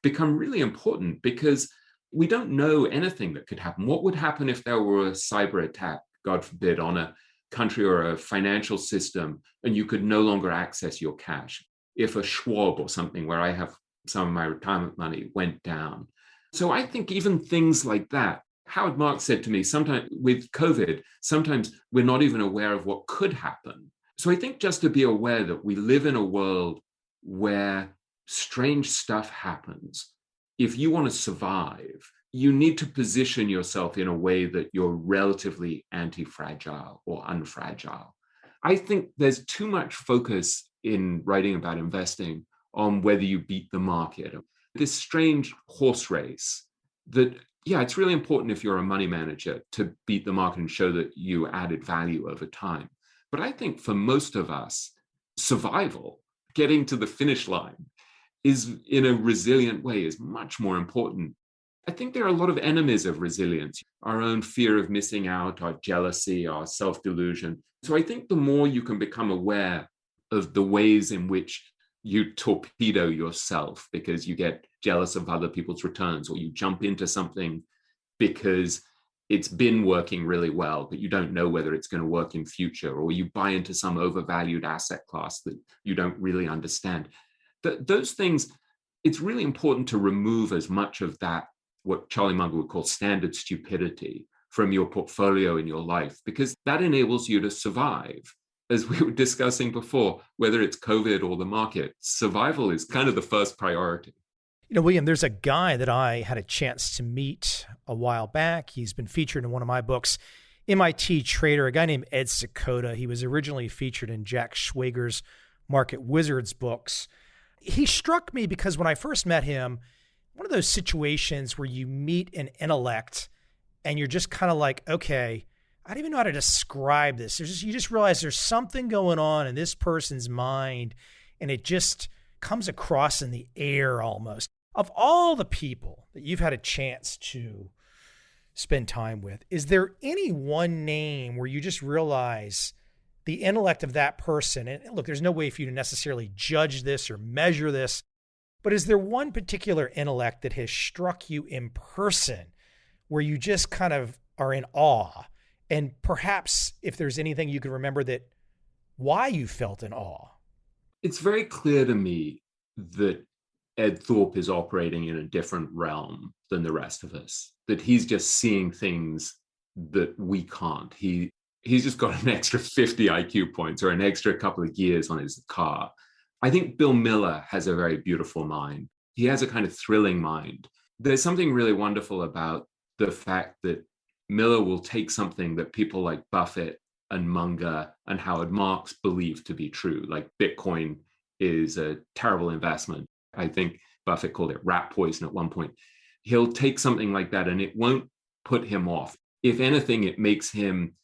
become really important, because we don't know anything that could happen. What would happen if there were a cyber attack, God forbid, on a country or a financial system, and you could no longer access your cash? If a Schwab or something where I have some of my retirement money went down. So I think even things like that, Howard Marks said to me, sometimes with COVID, sometimes we're not even aware of what could happen. So I think just to be aware that we live in a world where strange stuff happens. If you want to survive, you need to position yourself in a way that you're relatively anti-fragile or unfragile. I think there's too much focus in writing about investing on whether you beat the market. This strange horse race that, yeah, it's really important if you're a money manager to beat the market and show that you added value over time. But I think for most of us, survival, getting to the finish line, is in a resilient way is much more important. I think there are a lot of enemies of resilience, our own fear of missing out, our jealousy, our self-delusion. So I think the more you can become aware of the ways in which you torpedo yourself because you get jealous of other people's returns, or you jump into something because it's been working really well, but you don't know whether it's going to work in future, or you buy into some overvalued asset class that you don't really understand. Those things, it's really important to remove as much of that, what Charlie Munger would call standard stupidity, from your portfolio in your life, because that enables you to survive. As we were discussing before, whether it's COVID or the market, survival is kind of the first priority. You know, William, there's a guy that I had a chance to meet a while back. He's been featured in one of my books, MIT Trader, a guy named Ed Sakota. He was originally featured in Jack Schwager's Market Wizards books. He struck me because when I first met him, one of those situations where you meet an intellect and you're just kind of like, okay, I don't even know how to describe this. You just realize there's something going on in this person's mind, and it just comes across in the air almost. Of all the people that you've had a chance to spend time with, is there any one name where you just realize the intellect of that person? And look, there's no way for you to necessarily judge this or measure this, but is there one particular intellect that has struck you in person where you just kind of are in awe? And perhaps if there's anything you can remember that why you felt in awe. It's very clear to me that Ed Thorpe is operating in a different realm than the rest of us, that he's just seeing things that we can't. He's just got an extra 50 IQ points or an extra couple of gears on his car. I think Bill Miller has a very beautiful mind. He has a kind of thrilling mind. There's something really wonderful about the fact that Miller will take something that people like Buffett and Munger and Howard Marks believe to be true, like Bitcoin is a terrible investment. I think Buffett called it rat poison at one point. He'll take something like that and it won't put him off. If anything, it makes him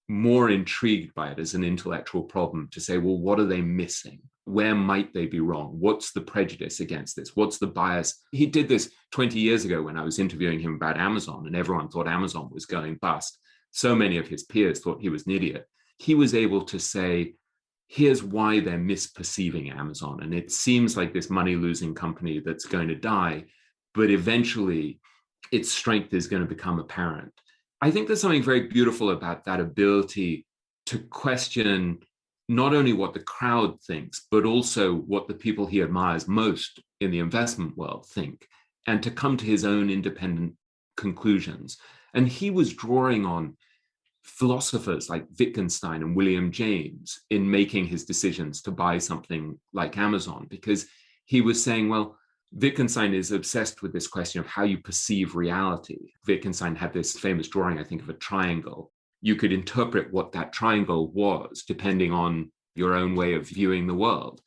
more intrigued by it as an intellectual problem to say, well, what are they missing? Where might they be wrong? What's the prejudice against this? What's the bias? He did this 20 years ago when I was interviewing him about Amazon, and everyone thought Amazon was going bust. So many of his peers thought he was an idiot. He was able to say, here's why they're misperceiving Amazon. And it seems like this money-losing company that's going to die, but eventually its strength is going to become apparent. I think there's something very beautiful about that ability to question not only what the crowd thinks, but also what the people he admires most in the investment world think, and to come to his own independent conclusions. And he was drawing on philosophers like Wittgenstein and William James in making his decisions to buy something like Amazon, because he was saying, well, Wittgenstein is obsessed with this question of how you perceive reality. Wittgenstein had this famous drawing, I think, of a triangle. You could interpret what that triangle was depending on your own way of viewing the world.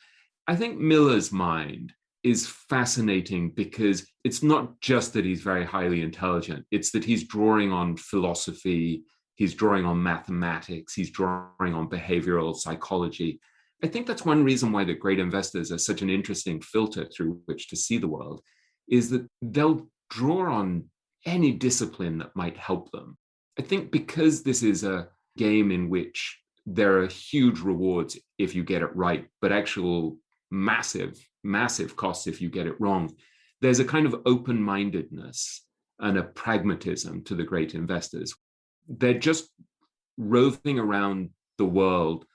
I think Miller's mind is fascinating because it's not just that he's very highly intelligent, it's that he's drawing on philosophy, he's drawing on mathematics, he's drawing on behavioral psychology. I think that's one reason why the great investors are such an interesting filter through which to see the world, is that they'll draw on any discipline that might help them. I think because this is a game in which there are huge rewards if you get it right, but actual massive, massive costs if you get it wrong, there's a kind of open-mindedness and a pragmatism to the great investors. They're just roving around the world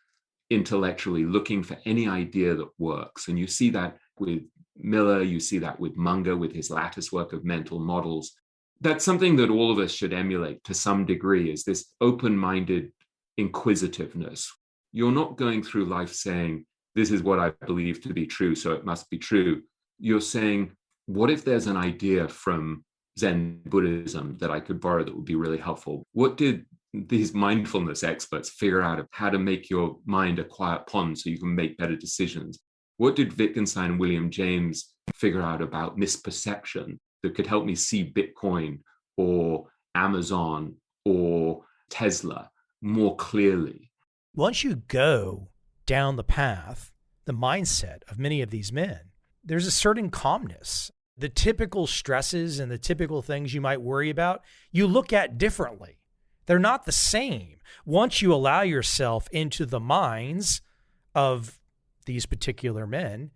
intellectually looking for any idea that works. And you see that with Miller, you see that with Munger, with his lattice work of mental models. That's something that all of us should emulate to some degree, is this open-minded inquisitiveness. You're not going through life saying, this is what I believe to be true, so it must be true. You're saying, what if there's an idea from Zen Buddhism that I could borrow that would be really helpful? What did these mindfulness experts figure out of how to make your mind a quiet pond so you can make better decisions? What did Wittgenstein and William James figure out about misperception that could help me see Bitcoin or Amazon or Tesla more clearly? Once you go down the path, the mindset of many of these men, there's a certain calmness. The typical stresses and the typical things you might worry about, you look at differently. They're not the same. Once you allow yourself into the minds of these particular men,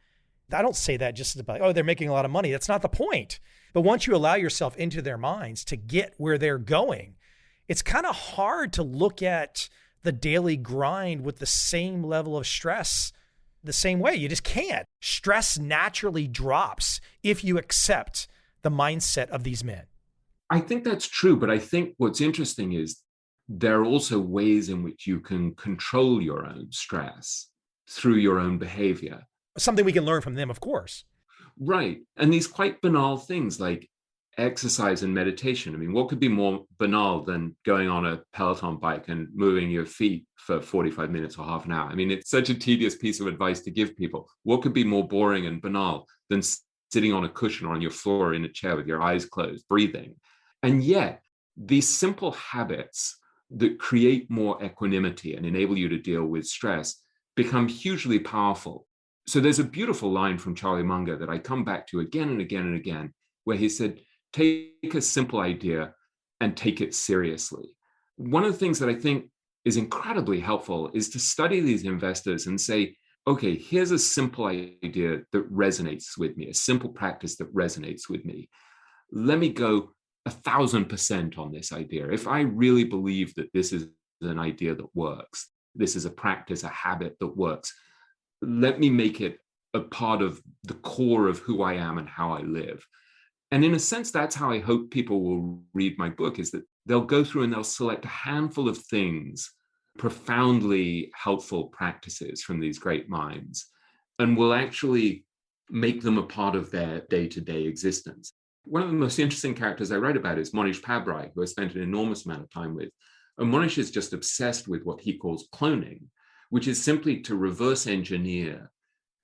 I don't say that just about, oh, they're making a lot of money. That's not the point. But once you allow yourself into their minds to get where they're going, it's kind of hard to look at the daily grind with the same level of stress the same way. You just can't. Stress naturally drops if you accept the mindset of these men. I think that's true, but I think what's interesting is there are also ways in which you can control your own stress through your own behavior. Something we can learn from them, of course. Right. And these quite banal things like exercise and meditation. I mean, what could be more banal than going on a Peloton bike and moving your feet for 45 minutes or half an hour? I mean, it's such a tedious piece of advice to give people. What could be more boring and banal than sitting on a cushion or on your floor in a chair with your eyes closed, breathing? And yet, these simple habits that create more equanimity and enable you to deal with stress become hugely powerful. So there's a beautiful line from Charlie Munger that I come back to again and again and again, where he said, take a simple idea and take it seriously. One of the things that I think is incredibly helpful is to study these investors and say, okay, here's a simple idea that resonates with me, a simple practice that resonates with me. Let me go 1,000% on this idea. If I really believe that this is an idea that works, this is a practice, a habit that works, let me make it a part of the core of who I am and how I live. And in a sense, that's how I hope people will read my book, is that they'll go through and they'll select a handful of things, profoundly helpful practices from these great minds, and will actually make them a part of their day-to-day existence. One of the most interesting characters I write about is Monish Pabrai, who I spent an enormous amount of time with. And Monish is just obsessed with what he calls cloning, which is simply to reverse engineer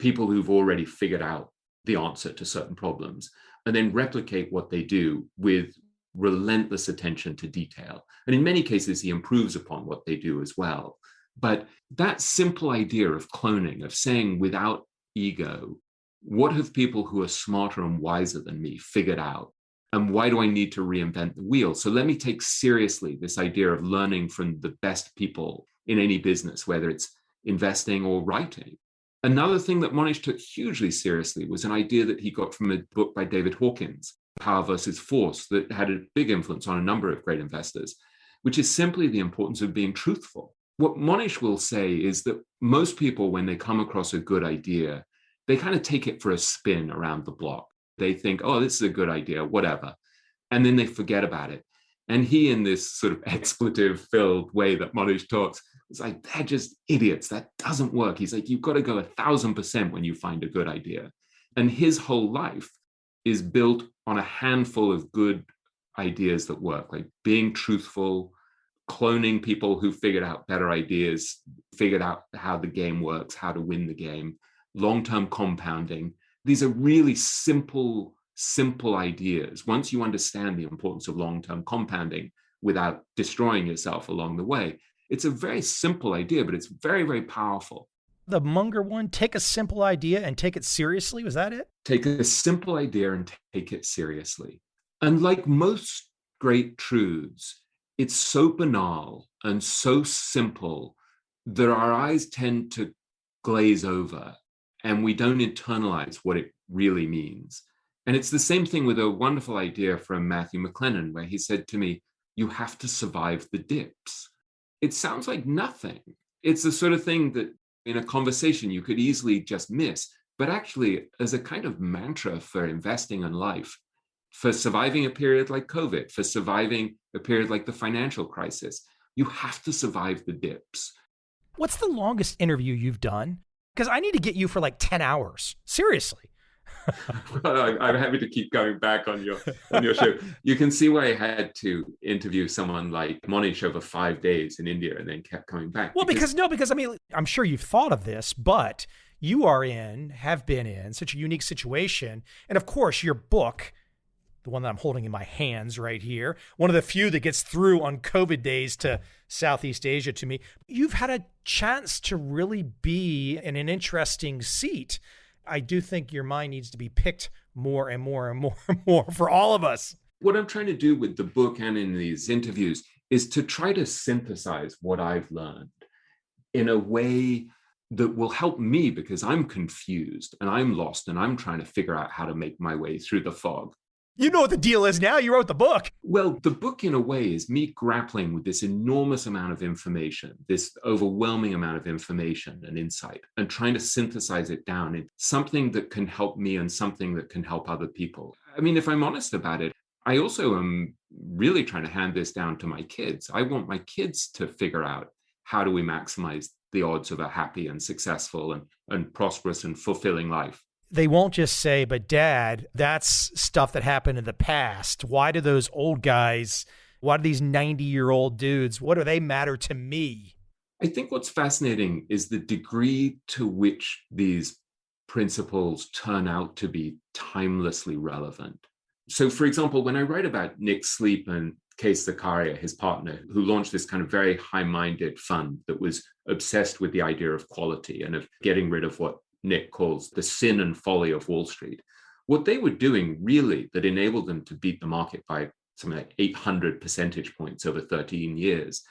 people who've already figured out the answer to certain problems, and then replicate what they do with relentless attention to detail. And in many cases, he improves upon what they do as well. But that simple idea of cloning, of saying without ego, what have people who are smarter and wiser than me figured out? And why do I need to reinvent the wheel? So let me take seriously this idea of learning from the best people in any business, whether it's investing or writing. Another thing that Monish took hugely seriously was an idea that he got from a book by David Hawkins, Power versus Force, that had a big influence on a number of great investors, which is simply the importance of being truthful. What Monish will say is that most people, when they come across a good idea, they kind of take it for a spin around the block. They think, oh, this is a good idea, whatever. And then they forget about it. And he, in this sort of expletive-filled way that Monish talks, is like, they're just idiots. That doesn't work. He's like, you've got to go 1,000% when you find a good idea. And his whole life is built on a handful of good ideas that work, like being truthful, cloning people who figured out better ideas, figured out how the game works, how to win the game, long-term compounding. These are really simple ideas. Once you understand the importance of long-term compounding without destroying yourself along the way, it's a very simple idea, but it's very, very powerful. The Munger one, take a simple idea and take it seriously. Was that it? Take a simple idea and take it seriously. And like most great truths, it's so banal and so simple that our eyes tend to glaze over and we don't internalize what it really means. And it's the same thing with a wonderful idea from Matthew McLennan, where he said to me, you have to survive the dips. It sounds like nothing. It's the sort of thing that in a conversation you could easily just miss. But actually, as a kind of mantra for investing in life, for surviving a period like COVID, for surviving a period like the financial crisis, you have to survive the dips. What's the longest interview you've done? Because I need to get you for like 10 hours. Seriously. Well, I'm happy to keep going back on your show. You can see why I had to interview someone like Monish over 5 days in India and then kept coming back. Well, because I mean, I'm sure you've thought of this, but you have been in such a unique situation. And of course, your book, the one that I'm holding in my hands right here, one of the few that gets through on COVID days to Southeast Asia to me, you've had a chance to really be in an interesting seat. I do think your mind needs to be picked more and more and more and more for all of us. What I'm trying to do with the book and in these interviews is to try to synthesize what I've learned in a way that will help me, because I'm confused and I'm lost and I'm trying to figure out how to make my way through the fog. You know what the deal is now. You wrote the book. Well, the book, in a way, is me grappling with this enormous amount of information, this overwhelming amount of information and insight, and trying to synthesize it down in something that can help me and something that can help other people. I mean, if I'm honest about it, I also am really trying to hand this down to my kids. I want my kids to figure out, how do we maximize the odds of a happy and successful and prosperous and fulfilling life? They won't just say, but Dad, that's stuff that happened in the past. Why do those old guys, why do these 90-year-old dudes, what do they matter to me? I think what's fascinating is the degree to which these principles turn out to be timelessly relevant. So, for example, when I write about Nick Sleep and Kees Zakaria, his partner, who launched this kind of very high-minded fund that was obsessed with the idea of quality and of getting rid of what Nick calls the sin and folly of Wall Street. What they were doing really that enabled them to beat the market by something like 800 percentage points over 13 years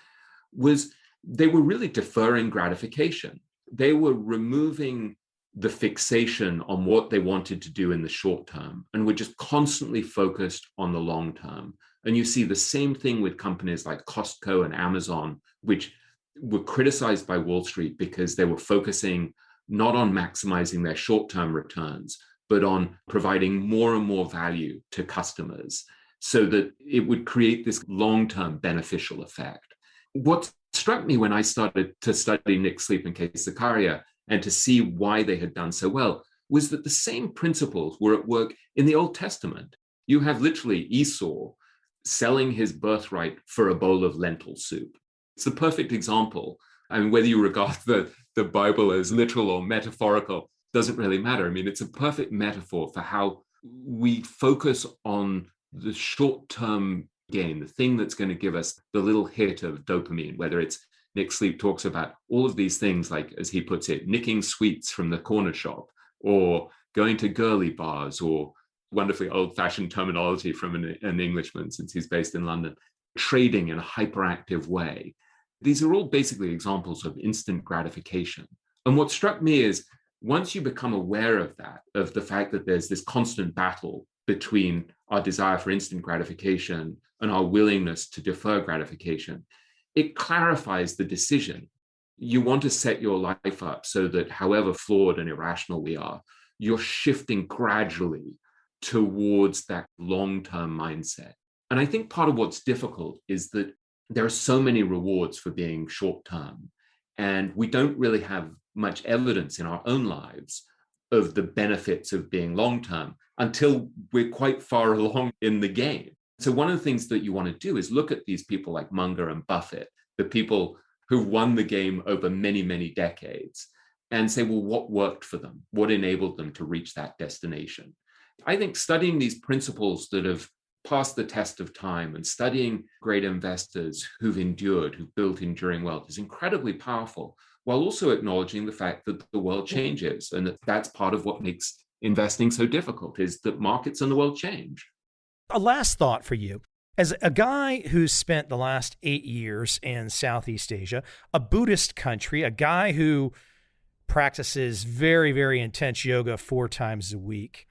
was they were really deferring gratification. They were removing the fixation on what they wanted to do in the short term and were just constantly focused on the long term. And you see the same thing with companies like Costco and Amazon, which were criticized by Wall Street because they were focusing not on maximizing their short-term returns, but on providing more and more value to customers so that it would create this long-term beneficial effect. What struck me when I started to study Nick Sleep and Kees Zakaria and to see why they had done so well was that the same principles were at work in the Old Testament. You have literally Esau selling his birthright for a bowl of lentil soup. It's the perfect example. I mean, whether you regard the Bible as literal or metaphorical doesn't really matter. I mean, it's a perfect metaphor for how we focus on the short-term gain, the thing that's going to give us the little hit of dopamine, whether it's Nick Sleep talks about all of these things, like, as he puts it, nicking sweets from the corner shop or going to girly bars, or wonderfully old-fashioned terminology from an Englishman, since he's based in London, trading in a hyperactive way. These are all basically examples of instant gratification. And what struck me is once you become aware of that, of the fact that there's this constant battle between our desire for instant gratification and our willingness to defer gratification, it clarifies the decision. You want to set your life up so that however flawed and irrational we are, you're shifting gradually towards that long-term mindset. And I think part of what's difficult is that there are so many rewards for being short-term, and we don't really have much evidence in our own lives of the benefits of being long-term until we're quite far along in the game. So one of the things that you want to do is look at these people like Munger and Buffett, the people who've won the game over many, many decades, and say, well, what worked for them? What enabled them to reach that destination? I think studying these principles that have passed the test of time and studying great investors who've endured, who've built enduring wealth is incredibly powerful, while also acknowledging the fact that the world changes and that that's part of what makes investing so difficult, is that markets and the world change. A last thought for you. As a guy who's spent the last 8 years in Southeast Asia, a Buddhist country, a guy who practices very, very intense yoga 4 times a week,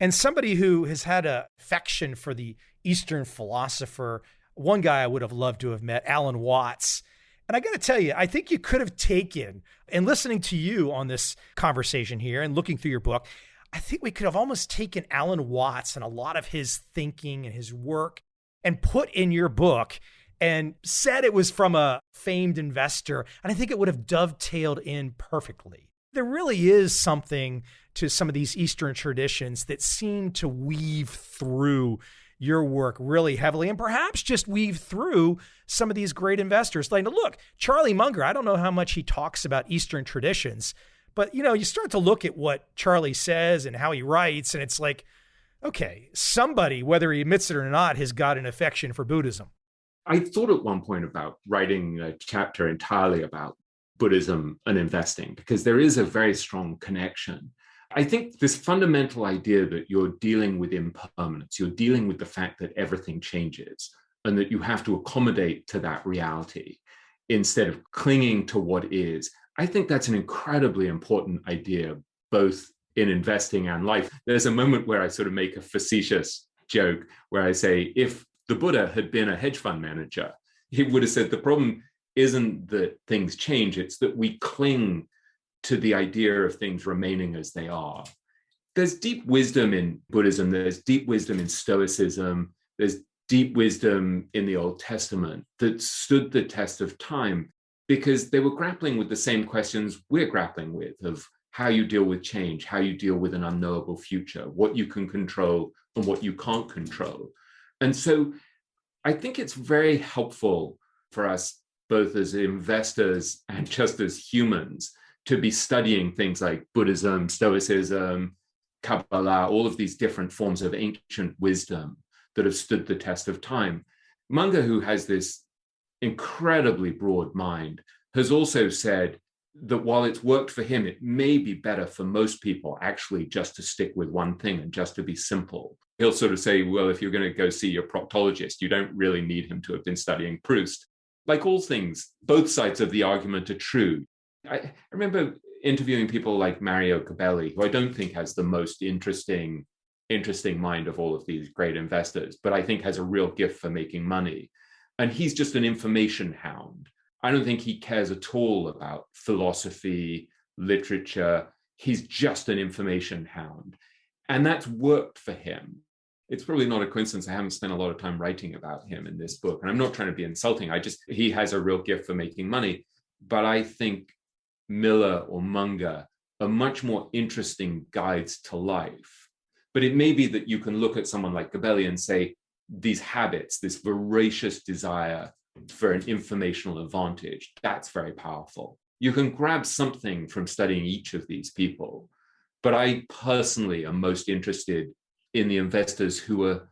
and somebody who has had an affection for the Eastern philosopher, one guy I would have loved to have met, Alan Watts. And I got to tell you, I think you could have taken, and listening to you on this conversation here and looking through your book, I think we could have almost taken Alan Watts and a lot of his thinking and his work and put in your book and said it was from a famed investor. And I think it would have dovetailed in perfectly. There really is something to some of these Eastern traditions that seem to weave through your work really heavily, and perhaps just weave through some of these great investors. Like, look, Charlie Munger, I don't know how much he talks about Eastern traditions, but you start to look at what Charlie says and how he writes, and it's like, okay, somebody, whether he admits it or not, has got an affection for Buddhism. I thought at one point about writing a chapter entirely about Buddhism and investing, because there is a very strong connection. I think this fundamental idea that you're dealing with impermanence, you're dealing with the fact that everything changes and that you have to accommodate to that reality instead of clinging to what is. I think that's an incredibly important idea, both in investing and life. There's a moment where I sort of make a facetious joke where I say, if the Buddha had been a hedge fund manager, he would have said the problem isn't that things change, it's that we cling to the idea of things remaining as they are. There's deep wisdom in Buddhism, there's deep wisdom in Stoicism, there's deep wisdom in the Old Testament that stood the test of time because they were grappling with the same questions we're grappling with, of how you deal with change, how you deal with an unknowable future, what you can control and what you can't control. And so I think it's very helpful for us, both as investors and just as humans, to be studying things like Buddhism, Stoicism, Kabbalah, all of these different forms of ancient wisdom that have stood the test of time. Munger, who has this incredibly broad mind, has also said that while it's worked for him, it may be better for most people actually just to stick with one thing and just to be simple. He'll sort of say, well, if you're going to go see your proctologist, you don't really need him to have been studying Proust. Like all things, both sides of the argument are true. I remember interviewing people like MICHAEL Coveel, who I don't think has the most interesting mind of all of these great investors, but I think has a real gift for making money. And he's just an information hound. I don't think he cares at all about philosophy, literature. He's just an information hound. And that's worked for him. It's probably not a coincidence I haven't spent a lot of time writing about him in this book. And I'm not trying to be insulting. He has a real gift for making money. But I think Miller or Munger are much more interesting guides to life. But it may be that you can look at someone like Coveel and say, these habits, this voracious desire for an informational advantage, that's very powerful. You can grab something from studying each of these people. But I personally am most interested in the investors who are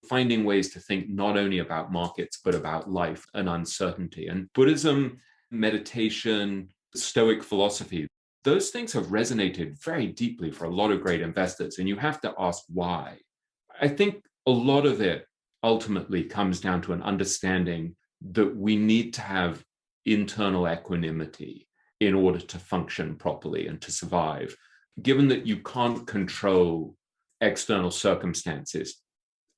finding ways to think not only about markets, but about life and uncertainty. And Buddhism, meditation, Stoic philosophy, those things have resonated very deeply for a lot of great investors. And you have to ask why. I think a lot of it ultimately comes down to an understanding that we need to have internal equanimity in order to function properly and to survive. Given that you can't control external circumstances,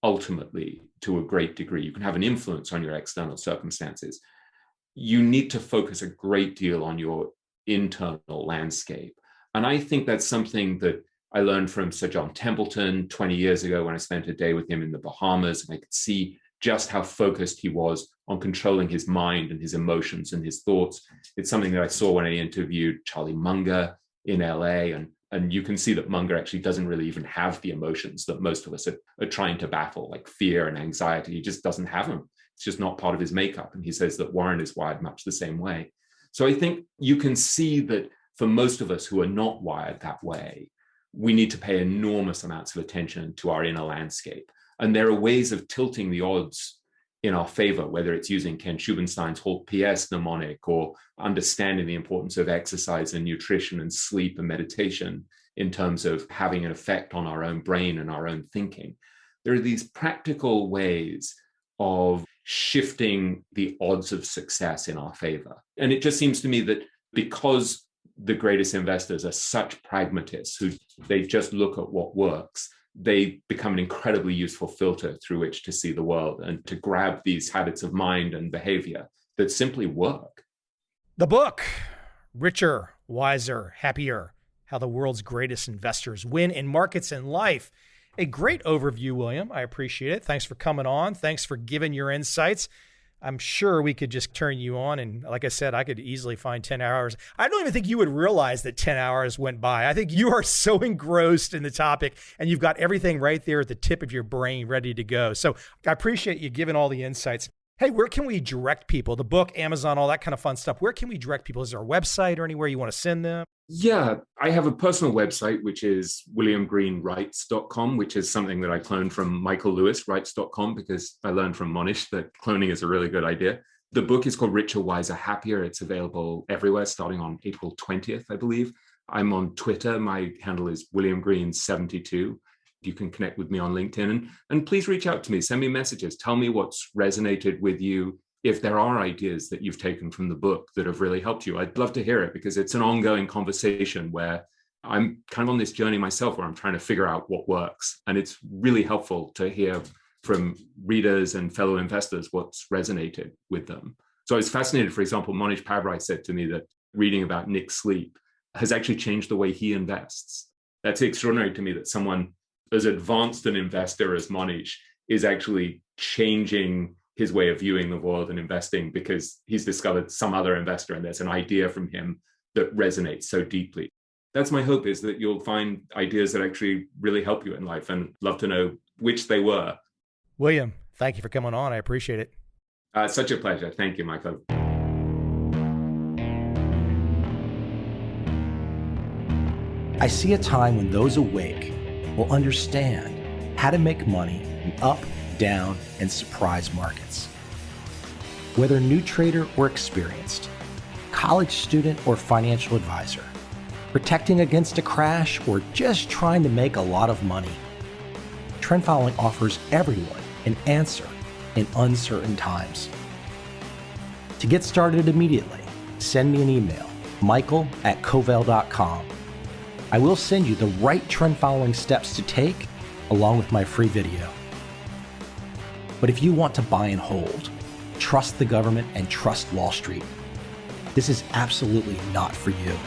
ultimately, to a great degree, you can have an influence on your external circumstances. You need to focus a great deal on your internal landscape. And I think that's something that I learned from Sir John Templeton 20 years ago when I spent a day with him in the Bahamas, and I could see just how focused he was on controlling his mind and his emotions and his thoughts. It's something that I saw when I interviewed Charlie Munger in LA and And you can see that Munger actually doesn't really even have the emotions that most of us are trying to battle, like fear and anxiety. He just doesn't have them. It's just not part of his makeup. And he says that Warren is wired much the same way. So I think you can see that for most of us who are not wired that way, we need to pay enormous amounts of attention to our inner landscape. And there are ways of tilting the odds in our favor, whether it's using Ken Schubenstein's whole PS mnemonic or understanding the importance of exercise and nutrition and sleep and meditation in terms of having an effect on our own brain and our own thinking. There are these practical ways of shifting the odds of success in our favor. And it just seems to me that because the greatest investors are such pragmatists who they just look at what works, they become an incredibly useful filter through which to see the world and to grab these habits of mind and behavior that simply work. The book, Richer, Wiser, Happier, How the World's Greatest Investors Win in Markets and Life. A great overview, William. I appreciate it. Thanks for coming on. Thanks for giving your insights. I'm sure we could just turn you on. And like I said, I could easily find 10 hours. I don't even think you would realize that 10 hours went by. I think you are so engrossed in the topic and you've got everything right there at the tip of your brain ready to go. So I appreciate you giving all the insights. Hey, where can we direct people? The book, Amazon, all that kind of fun stuff. Where can we direct people? Is there a website or anywhere you want to send them? Yeah, I have a personal website, which is williamgreenwrites.com, which is something that I cloned from michaellewiswrites.com because I learned from Monish that cloning is a really good idea. The book is called Richer, Wiser, Happier. It's available everywhere starting on April 20th, I believe. I'm on Twitter. My handle is williamgreen72. You can connect with me on LinkedIn and please reach out to me. Send me messages. Tell me what's resonated with you. If there are ideas that you've taken from the book that have really helped you, I'd love to hear it because it's an ongoing conversation where I'm kind of on this journey myself where I'm trying to figure out what works. And it's really helpful to hear from readers and fellow investors what's resonated with them. So I was fascinated, for example, Monish Pabrai said to me that reading about Nick's sleep has actually changed the way he invests. That's extraordinary to me that someone as advanced an investor as Monish is actually changing his way of viewing the world and investing because he's discovered some other investor and there's an idea from him that resonates so deeply. That's my hope, is that you'll find ideas that actually really help you in life, and love to know which they were. William, thank you for coming on. I appreciate it. Such a pleasure. Thank you, Michael. I see a time when those awake will understand how to make money in up, down, and surprise markets. Whether new trader or experienced, college student or financial advisor, protecting against a crash or just trying to make a lot of money, trend following offers everyone an answer in uncertain times. To get started immediately, send me an email, michael@covel.com. I will send you the right trend following steps to take along with my free video. But if you want to buy and hold, trust the government and trust Wall Street, this is absolutely not for you.